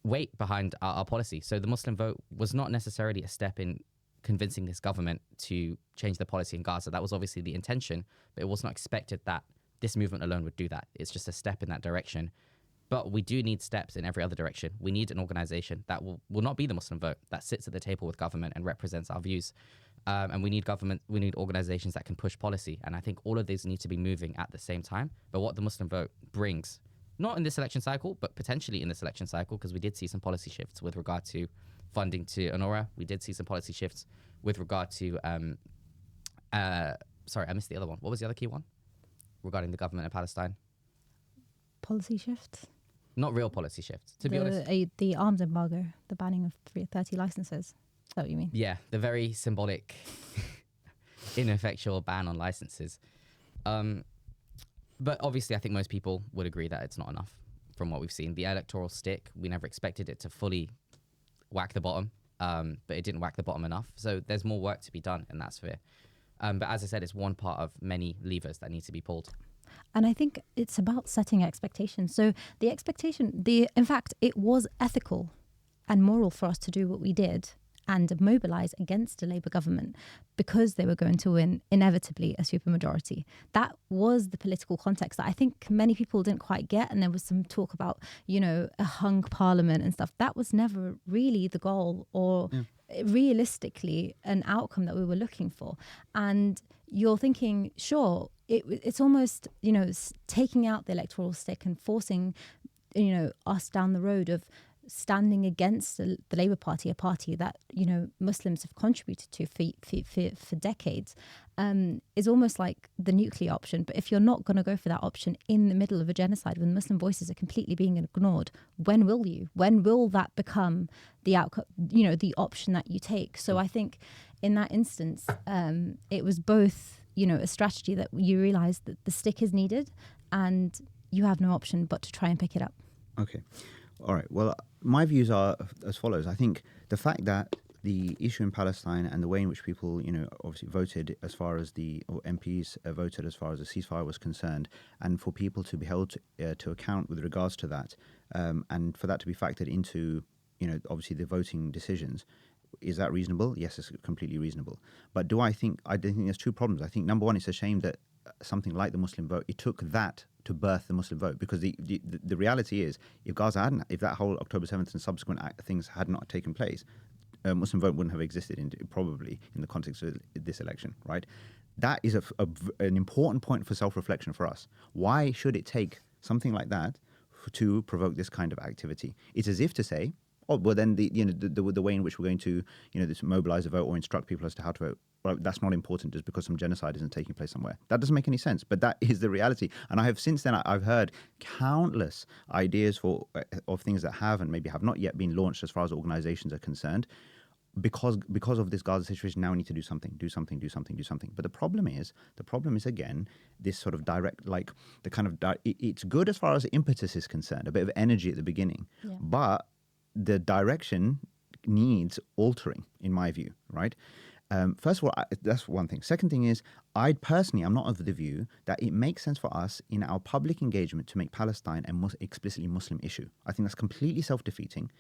weight behind our policy. So the Muslim vote was not necessarily a step in convincing this government to change the policy in Gaza. That was obviously the intention, but it was not expected that this movement alone would do that. It's just a step in that direction. But we do need steps in every other direction. We need an organization that will not be the Muslim vote, that sits at the table with government and represents our views. And we need organizations that can push policy. And I think all of these need to be moving at the same time. But what the Muslim vote brings, not in this election cycle, but potentially in this election cycle, because we did see some policy shifts with regard to funding to Honora. We did see some policy shifts with regard to, sorry, I missed the other one. What was the other key one regarding the government of Palestine? Policy shifts? Not real policy shifts, to be honest. The arms embargo, the banning of 30 licenses. Is that what you mean? Yeah, the very symbolic, ineffectual ban on licenses. But obviously, I think most people would agree that it's not enough from what we've seen. The electoral stick, we never expected it to fully whack the bottom, but it didn't whack the bottom enough. So there's more work to be done in that sphere. But as I said, it's one part of many levers that need to be pulled. And I think it's about setting expectations. So in fact, it was ethical and moral for us to do what we did and mobilise against a Labour government because they were going to win inevitably a supermajority. That was the political context that I think many people didn't quite get. And there was some talk about, a hung parliament and stuff. That was never really the goal or realistically an outcome that we were looking for. And you're thinking, sure, it's almost, taking out the electoral stick and forcing, us down the road of standing against the Labour Party, a party that, Muslims have contributed to for decades, is almost like the nuclear option. But if you're not going to go for that option in the middle of a genocide when Muslim voices are completely being ignored, when will you? When will that become the outcome, the option that you take? So I think in that instance, it was both, a strategy that you realise that the stick is needed and you have no option but to try and pick it up. Okay. All right. Well, my views are as follows. I think the fact that the issue in Palestine and the way in which people, obviously voted as far as or MPs voted as far as the ceasefire was concerned, and for people to be held to account with regards to that, and for that to be factored into, obviously the voting decisions, is that reasonable? Yes, it's completely reasonable. But I think there's two problems. I think number one, it's a shame that something like the Muslim vote, it took that to birth the Muslim vote, because the reality is, if that whole October 7th and subsequent things had not taken place, Muslim vote wouldn't have existed probably in the context of this election, right? That is an important point for self-reflection for us. Why should it take something like that to provoke this kind of activity? It's as if to say, oh, well, then the way in which we're going to, this mobilize a vote or instruct people as to how to vote, well, that's not important just because some genocide isn't taking place somewhere. That doesn't make any sense, but that is the reality. And I have since then, I've heard countless ideas of things that have and maybe have not yet been launched as far as organizations are concerned, because of this Gaza situation, now we need to do something. But the problem is again, this sort of direct, like the kind of it's good as far as impetus is concerned, a bit of energy at the beginning, but the direction needs altering, in my view, right? First of all, that's one thing. Second thing is, I'm not of the view that it makes sense for us in our public engagement to make Palestine an explicitly Muslim issue. I think that's completely self-defeating,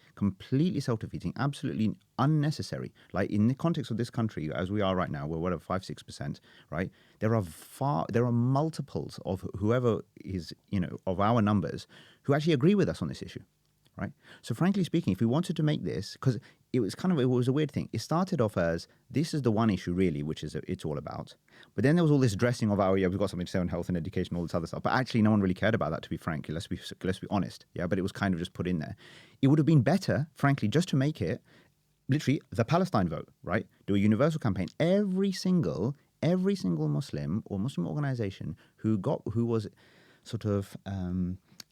absolutely unnecessary. Like in the context of this country, as we are right now, we're whatever 5-6%, right? There are multiples of whoever is, of our numbers who actually agree with us on this issue. Right. So frankly speaking, if we wanted to make this, because it was a weird thing. It started off as this is the one issue really, which is it's all about. But then there was all this dressing of we've got something to say on health and education, all this other stuff. But actually, no one really cared about that, to be frank. Let's be honest. Yeah. But it was kind of just put in there. It would have been better, frankly, just to make it literally the Palestine vote. Right. Do a universal campaign. Every single Muslim or Muslim organization who was sort of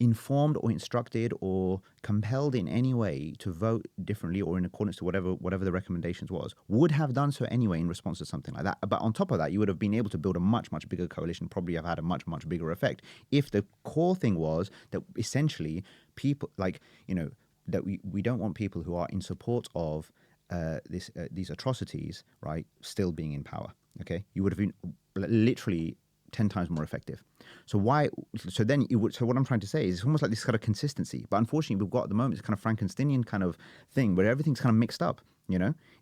informed or instructed or compelled in any way to vote differently or in accordance to whatever the recommendations would have done so anyway in response to something like that. But on top of that, you would have been able to build a much, much bigger coalition, probably have had a much, much bigger effect if the core thing was that essentially people that we don't want people who are in support of these atrocities, right, still being in power. Okay, you would have been literally 10 times more effective. So what I'm trying to say is it's almost like this kind of consistency. But unfortunately, we've got at the moment this kind of Frankensteinian kind of thing where everything's kind of mixed up,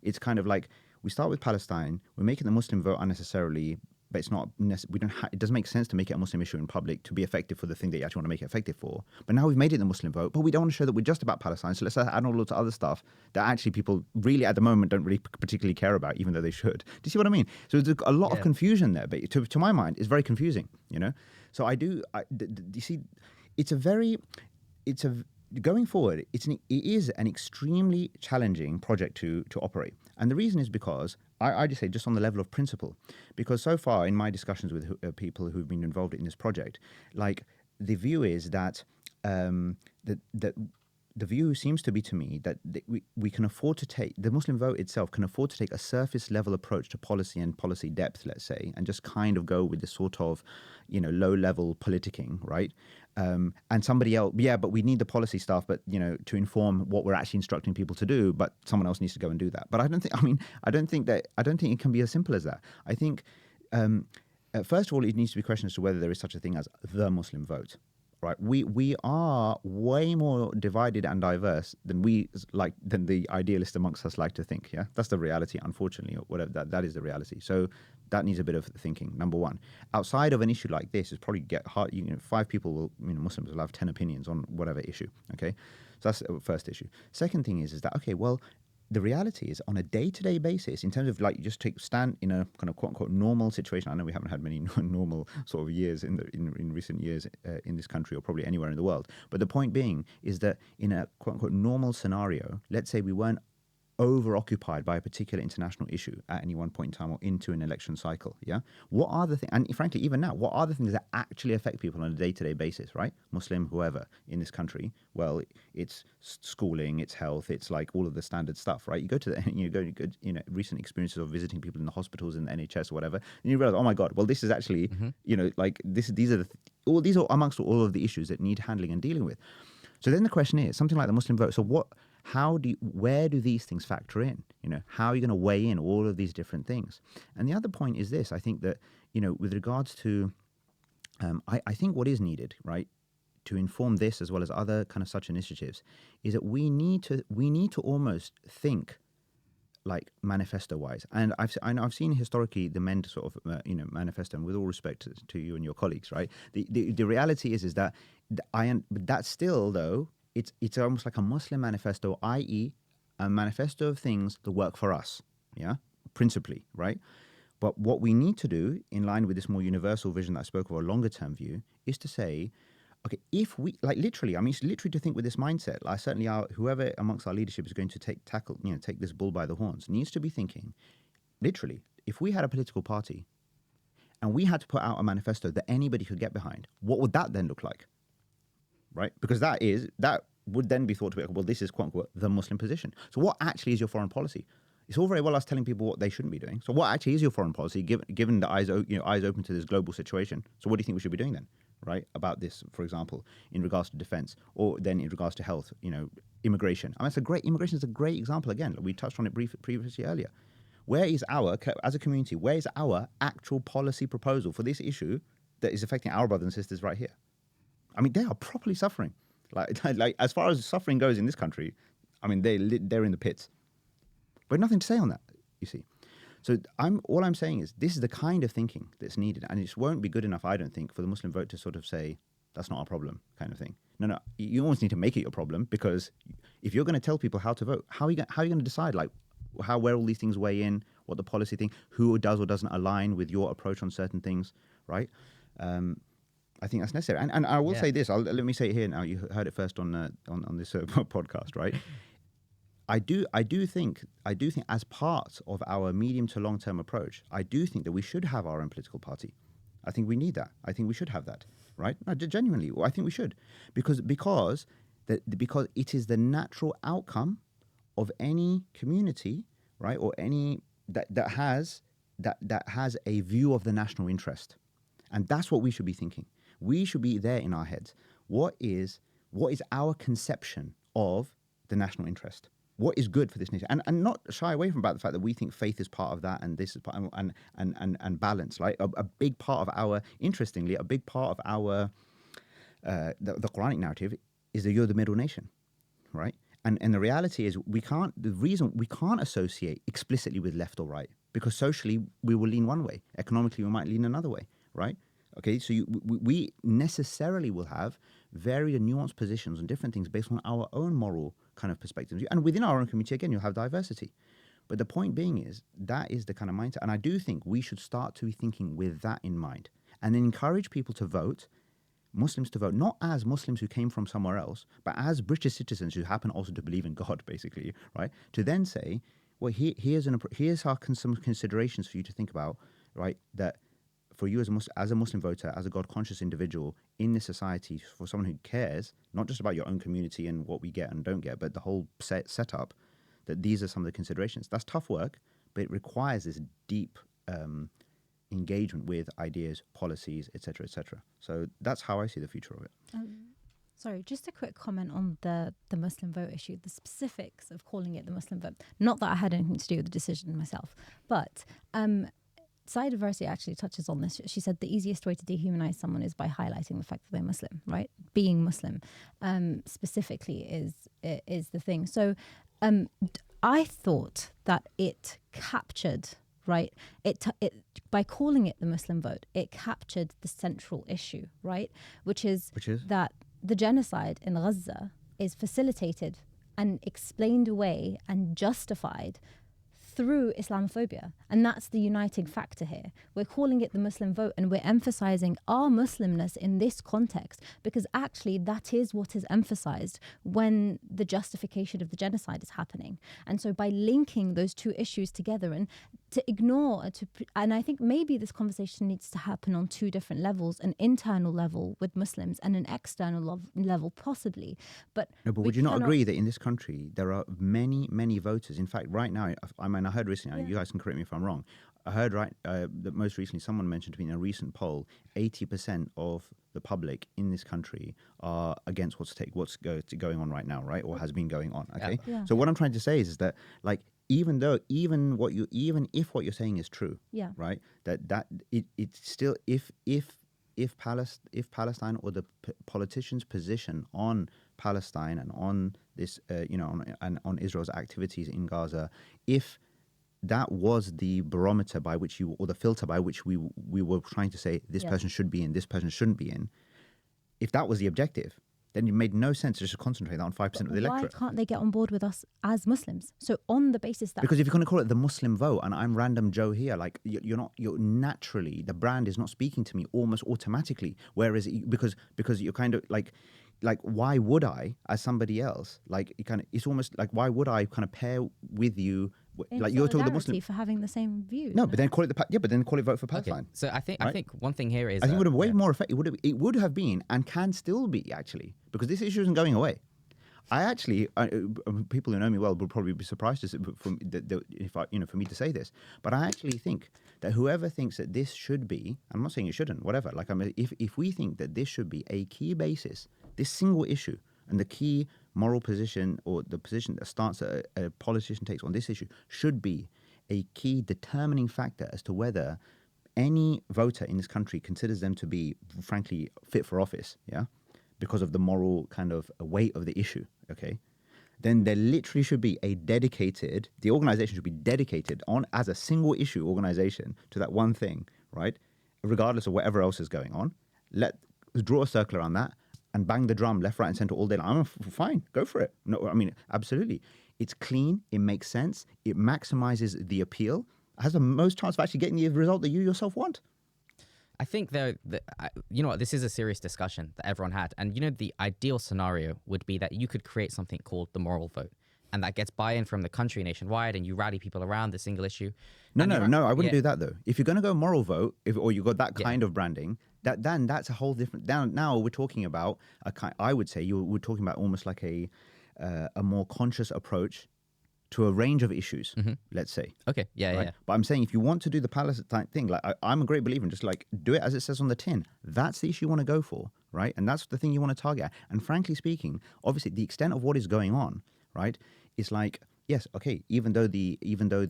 It's kind of like we start with Palestine, we're making the Muslim vote unnecessarily, but it's not, it doesn't make sense to make it a Muslim issue in public to be effective for the thing that you actually want to make it effective for. But now we've made it the Muslim vote, but we don't want to show that we're just about Palestine. So let's add all lots of other stuff that actually people really at the moment don't really particularly care about, even though they should. Do you see what I mean? So there's a lot of confusion there, but to my mind, it's very confusing, So you see, going forward, it is an extremely challenging project to operate. And the reason is because, I just say just on the level of principle, because so far in my discussions with people who've been involved in this project, like the view is that the view seems to be to me that we can afford to take, the Muslim vote itself can afford to take a surface level approach to policy and policy depth, let's say, and just kind of go with this sort of, low level politicking, right? And somebody else, but we need the policy stuff, but, to inform what we're actually instructing people to do, but someone else needs to go and do that. But I don't think it can be as simple as that. I think, first of all, it needs to be questioned as to whether there is such a thing as the Muslim vote. Right, we are way more divided and diverse than the idealist amongst us like to think. Yeah, that's the reality, unfortunately, or whatever. That is the reality. So that needs a bit of thinking. Number one, outside of an issue like this, it's probably get hard. 5 people will, Muslims will have 10 opinions on whatever issue. Okay, so that's the first issue. Second thing is that okay, well, the reality is on a day-to-day basis, in terms of like you just stand in a kind of quote-unquote normal situation. I know we haven't had many normal sort of years in recent years in this country or probably anywhere in the world. But the point being is that in a quote-unquote normal scenario, let's say we weren't over-occupied by a particular international issue at any one point in time or into an election cycle, yeah? What are the things, and frankly, even now, what are the things that actually affect people on a day-to-day basis, right? Muslim, whoever, in this country, well, it's schooling, it's health, it's like all of the standard stuff, right? You go to recent experiences of visiting people in the hospitals in the NHS or whatever, and you realize, oh my God, well, this is actually, these are amongst all of the issues that need handling and dealing with. So then the question is, something like the Muslim vote, so where do these things factor in? How are you going to weigh in all of these different things? And the other point is this, I think that, with regards to, I think what is needed, right, to inform this as well as other kind of such initiatives is that we need to almost think like manifesto-wise. And I've seen historically the MEND sort of, manifesto, and with all respect to you and your colleagues, right, the reality is that that's still, though, it's almost like a Muslim manifesto, i.e. a manifesto of things that work for us, yeah, principally, right? But what we need to do, in line with this more universal vision that I spoke of, a longer term view, is to say, okay, if we, literally to think with this mindset, certainly whoever amongst our leadership is going to take this bull by the horns, needs to be thinking, literally, if we had a political party and we had to put out a manifesto that anybody could get behind, what would that then look like? Right? Because that would then be thought to be, well, this is quote unquote the Muslim position. So what actually is your foreign policy? it's all very well us telling people what they shouldn't be doing. So what actually is your foreign policy, given the eyes open to this global situation? So what do you think we should be doing then, right? About this, for example, in regards to defense, or then in regards to health, immigration. I mean, immigration is a great example. Again, we touched on it previously earlier. Where is as a community, where is our actual policy proposal for this issue that is affecting our brothers and sisters right here? I mean, they are properly suffering. Like as far as suffering goes in this country, I mean, they're in the pits. But nothing to say on that, you see. So all I'm saying is this is the kind of thinking that's needed, and it won't be good enough, I don't think, for the Muslim vote to sort of say that's not our problem, kind of thing. No, you almost need to make it your problem, because if you're going to tell people how to vote, how are you going to decide where all these things weigh in, what the policy thing, who does or doesn't align with your approach on certain things, right? I think that's necessary. And I will say this. Let me say it here now. You heard it first on this podcast, right? I do think as part of our medium to long term approach, I do think that we should have our own political party. I think we need that. I think we should have that, right? No, genuinely, I think we should, because it is the natural outcome of any community, right, or any that has a view of the national interest, and that's what we should be thinking. We should be there in our heads. What is our conception of the national interest? What is good for this nation? And not shy away from about the fact that we think faith is part of that, and this is part and balance. Like a big part of our, interestingly, a big part of our the Quranic narrative is that you're the middle nation, right? And the reality is we can't associate explicitly with left or right, because socially we will lean one way, economically we might lean another way, right? Okay, so we necessarily will have varied and nuanced positions on different things based on our own moral kind of perspectives. And within our own community, again, you'll have diversity. But the point being is that is the kind of mindset. And I do think we should start to be thinking with that in mind, and then encourage people to vote, Muslims to vote, not as Muslims who came from somewhere else, but as British citizens who happen also to believe in God, basically, right? To then say, well, here's some considerations for you to think about, right? That for you as a Muslim voter, as a God-conscious individual in this society, for someone who cares, not just about your own community and what we get and don't get, but the whole setup, that these are some of the considerations. That's tough work, but it requires this deep engagement with ideas, policies, etc., etc. So that's how I see the future of it. Sorry, just a quick comment on the Muslim vote issue, the specifics of calling it the Muslim vote. Not that I had anything to do with the decision myself, but Saida Versi actually touches on this. She said the easiest way to dehumanize someone is by highlighting the fact that they're Muslim, right? Being Muslim specifically is the thing. So I thought that it captured, right? It by calling it the Muslim vote, it captured the central issue, right? Which is that the genocide in Gaza is facilitated and explained away and justified through Islamophobia. And that's the uniting factor here. We're calling it the Muslim vote, and we're emphasizing our Muslimness in this context, because actually that is what is emphasized when the justification of the genocide is happening. And so by linking those two issues together and to ignore, and I think maybe this conversation needs to happen on two different levels, an internal level with Muslims and an external level possibly. But would you not agree that in this country there are many, many voters? In fact, right now, I heard recently, you guys can correct me if I'm wrong, I heard that most recently someone mentioned to me in a recent poll, 80% of the public in this country are against what's going on right now, right? Or has been going on, okay? Yeah. So what I'm trying to say is that, like, even if what you're saying is true, right? That it's still, if Palestine or the politicians' position on Palestine and on this, on Israel's activities in Gaza, if that was the barometer by which or the filter by which we were trying to say this person should be in, this person shouldn't be in, if that was the objective, then it made no sense to just concentrate on 5% of the electorate. Why can't they get on board with us as Muslims? So on the basis that... Because if you're going to call it the Muslim vote and I'm random Joe here, like you're naturally, the brand is not speaking to me almost automatically. Whereas, because you're kind of like why would I, as somebody else, it's almost like, why would I kind of pair with you, like you're talking the Muslim for having the same views. No, but then call it vote for Palestine. Okay. So I think one thing here is I think it would have way more effect. It would have been and can still be, actually, because this issue isn't going away. I actually, people who know me well will probably be surprised for me to say this, but I actually think that whoever thinks that this should be, I'm not saying it shouldn't, whatever. Like, if we think that this should be a key basis, this single issue, and the key moral position or the position that stance a politician takes on this issue should be a key determining factor as to whether any voter in this country considers them to be, frankly, fit for office, yeah, because of the moral kind of weight of the issue, okay, then there literally should be the organization should be dedicated on as a single issue organization to that one thing, right, regardless of whatever else is going on. Let's draw a circle around that and bang the drum left, right, and center all day long. I'm fine, go for it. No, I mean, absolutely. It's clean, it makes sense, it maximizes the appeal, has the most chance of actually getting the result that you yourself want. I think you know what, this is a serious discussion that everyone had. And you know, the ideal scenario would be that you could create something called the moral vote. And that gets buy-in from the country nationwide, and you rally people around the single issue. No, I wouldn't do that though. If you're going to go moral vote, or you got that kind of branding, then that's a whole different. Now we're talking about I would say we're talking about almost like a more conscious approach to a range of issues. Let's say. Okay. Yeah. Right? Yeah. But I'm saying if you want to do the Palestine thing, like I'm a great believer in just like do it as it says on the tin. That's the issue you want to go for, right? And that's the thing you want to target. And frankly speaking, obviously the extent of what is going on, right, is like, yes, okay, even though the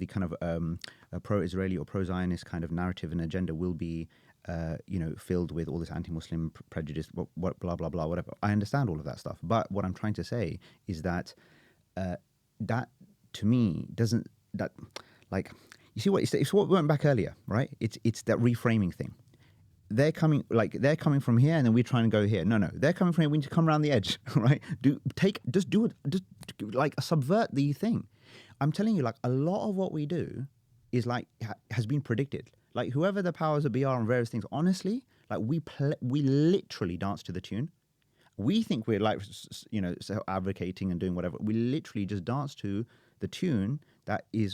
kind of pro-Israeli or pro-Zionist kind of narrative and agenda will be filled with all this anti-Muslim prejudice, what blah blah blah, whatever. I understand all of that stuff, but what I'm trying to say is that that to me doesn't that like you see what it's what we went back earlier, right? It's that reframing thing. They're coming from here, and then we're trying to go here. No, they're coming from here. We need to come around the edge, right? Subvert the thing. I'm telling you, like a lot of what we do is like has been predicted. Like whoever the powers that be are on various things, honestly, like we literally dance to the tune. We think we're like advocating and doing whatever. We literally just dance to the tune that the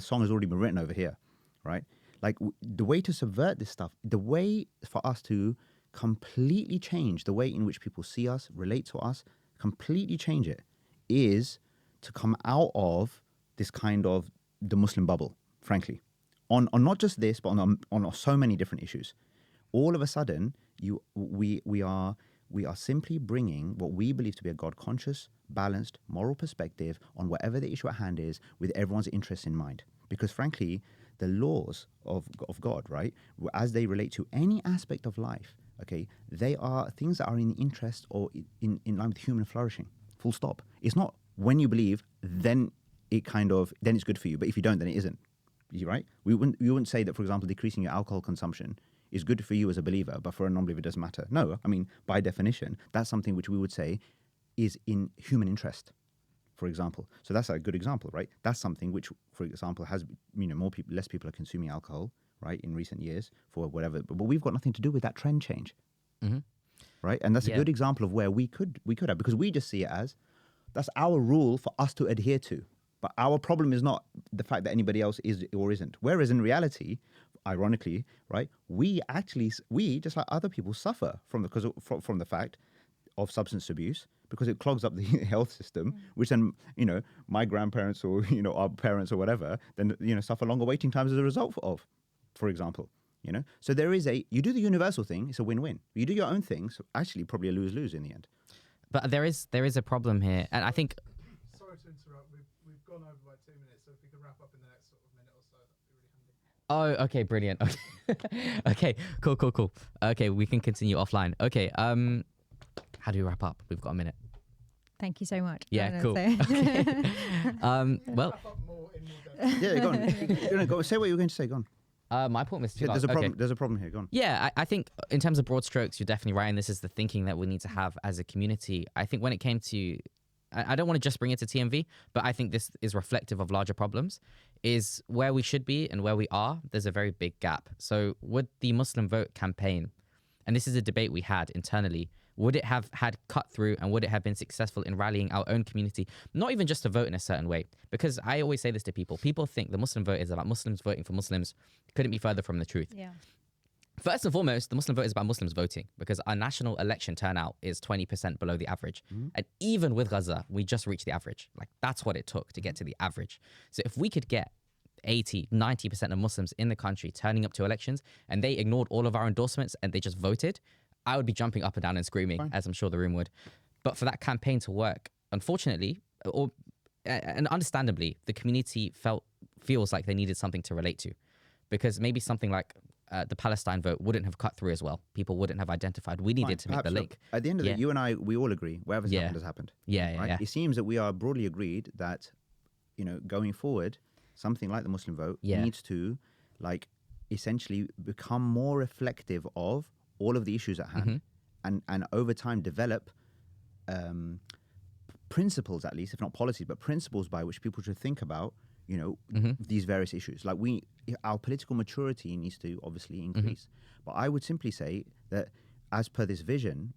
song has already been written over here, right? Like the way to subvert this stuff, the way for us to completely change the way in which people see us, relate to us, completely change it, is to come out of this kind of the Muslim bubble, frankly, on not just this, but on so many different issues. All of a sudden, we are simply bringing what we believe to be a God-conscious, balanced, moral perspective on whatever the issue at hand is, with everyone's interests in mind. Because frankly, the laws of God, right, as they relate to any aspect of life, okay, they are things that are in the interest or in line with human flourishing. Full stop. It's not when you believe, then it's good for you, but if you don't, then it isn't. Right? We wouldn't say that, for example, decreasing your alcohol consumption is good for you as a believer, but for a non-believer it doesn't matter. No, I mean, by definition, that's something which we would say is in human interest, for example. So that's a good example, right? That's something which, for example, has, less people are consuming alcohol, right, in recent years for whatever, but we've got nothing to do with that trend change, right? And that's a good example of where we could have, because we just see it as that's our rule for us to adhere to. But our problem is not the fact that anybody else is or isn't. Whereas in reality, ironically, right, we just like other people suffer from the fact of substance abuse, because it clogs up the health system, which then my grandparents or our parents or whatever then suffer longer waiting times as a result of, for example. So there is you do the universal thing, it's a win-win. You do your own thing, so actually probably a lose-lose in the end. But there is a problem here, and I think. Sorry to interrupt. We've gone over by 2 minutes, so if we can wrap up in the next sort of minute or so, that'd be really handy. Oh, okay, brilliant. Okay, cool. Okay, we can continue offline. Okay, how do we wrap up? We've got a minute. Thank you so much. Yeah, cool. Okay. Well, Wrap up more in more depth. Yeah, go on. Go on. Say what you were going to say. Go on. my point was too There's a long. problem. Okay. There's a problem here. Go on. Yeah, I think in terms of broad strokes, you're definitely right, and this is the thinking that we need to have as a community. I think when it came to, I don't want to just bring it to TMV, but I think this is reflective of larger problems, is where we should be and where we are, there's a very big gap. So would the Muslim Vote campaign, and this is a debate we had internally, would it have had cut through, and would it have been successful in rallying our own community, not even just to vote in a certain way? Because I always say this to people. People think the Muslim vote is about Muslims voting for Muslims. Couldn't be further from the truth. Yeah. First and foremost, the Muslim vote is about Muslims voting because our national election turnout is 20% below the average. And even with Gaza, we just reached the average. Like, that's what it took to get to the average. So if we could get 80, 90% of Muslims in the country turning up to elections and they ignored all of our endorsements and they just voted, I would be jumping up and down and screaming, as I'm sure the room would. But for that campaign to work, unfortunately, and understandably, the community feels like they needed something to relate to, because maybe something like the Palestine vote wouldn't have cut through as well. People wouldn't have identified. We needed to make the link. At the end of it, you and I, we all agree, whatever's happened has happened. Yeah. It seems that we are broadly agreed that, going forward, something like the Muslim vote needs to, essentially become more reflective of all of the issues at hand, and over time develop principles, at least, if not policies, but principles by which people should think about, these various issues. Like, our political maturity needs to obviously increase. But I would simply say that, as per this vision,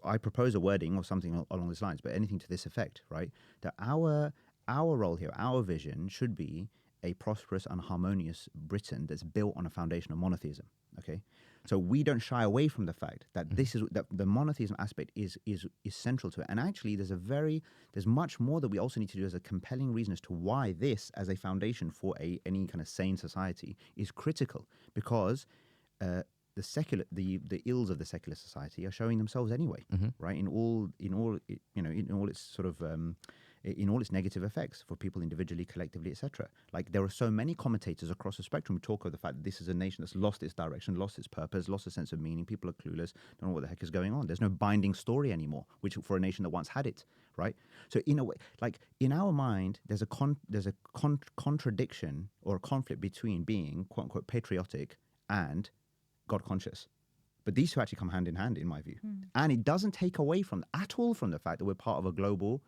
I propose a wording or something along these lines, but anything to this effect, right? That our role here, our vision should be a prosperous and harmonious Britain that's built on a foundation of monotheism. Okay, so we don't shy away from the fact that that the monotheism aspect is central to it. And actually, there's much more that we also need to do as a compelling reason as to why this, as a foundation for any kind of sane society, is critical. Because the ills of the secular society are showing themselves anyway, right? In all its sort of in all its negative effects for people individually, collectively, etc. Like, there are so many commentators across the spectrum who talk of the fact that this is a nation that's lost its direction, lost its purpose, lost a sense of meaning. People are clueless, don't know what the heck is going on. There's no binding story anymore, which for a nation that once had it, right? So in a way, like, in our mind, there's a contradiction or a conflict between being quote unquote patriotic and God conscious. But these two actually come hand in hand, in my view. And it doesn't take away at all from the fact that we're part of a global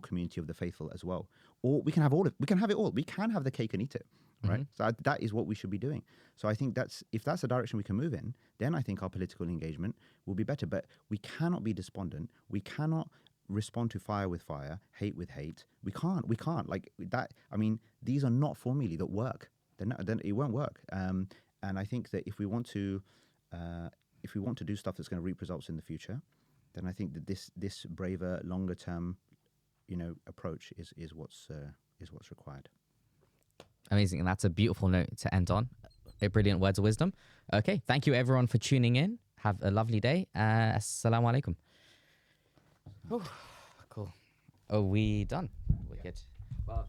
community of the faithful as well. Or we can have we can have it all. We can have the cake and eat it, right? So that is what we should be doing. So I think if that's the direction we can move in, then I think our political engagement will be better. But we cannot be despondent. We cannot respond to fire with fire, hate with hate. We can't like that. I mean, these are not formulae that work. Then it won't work. And I think that if we want to do stuff that's going to reap results in the future, then I think that this braver, longer term, approach is what's required. Amazing, and that's a beautiful note to end on. Brilliant words of wisdom. Okay, thank you everyone for tuning in. Have a lovely day. Assalamu alaikum. Cool. Are we done? We're good. Well,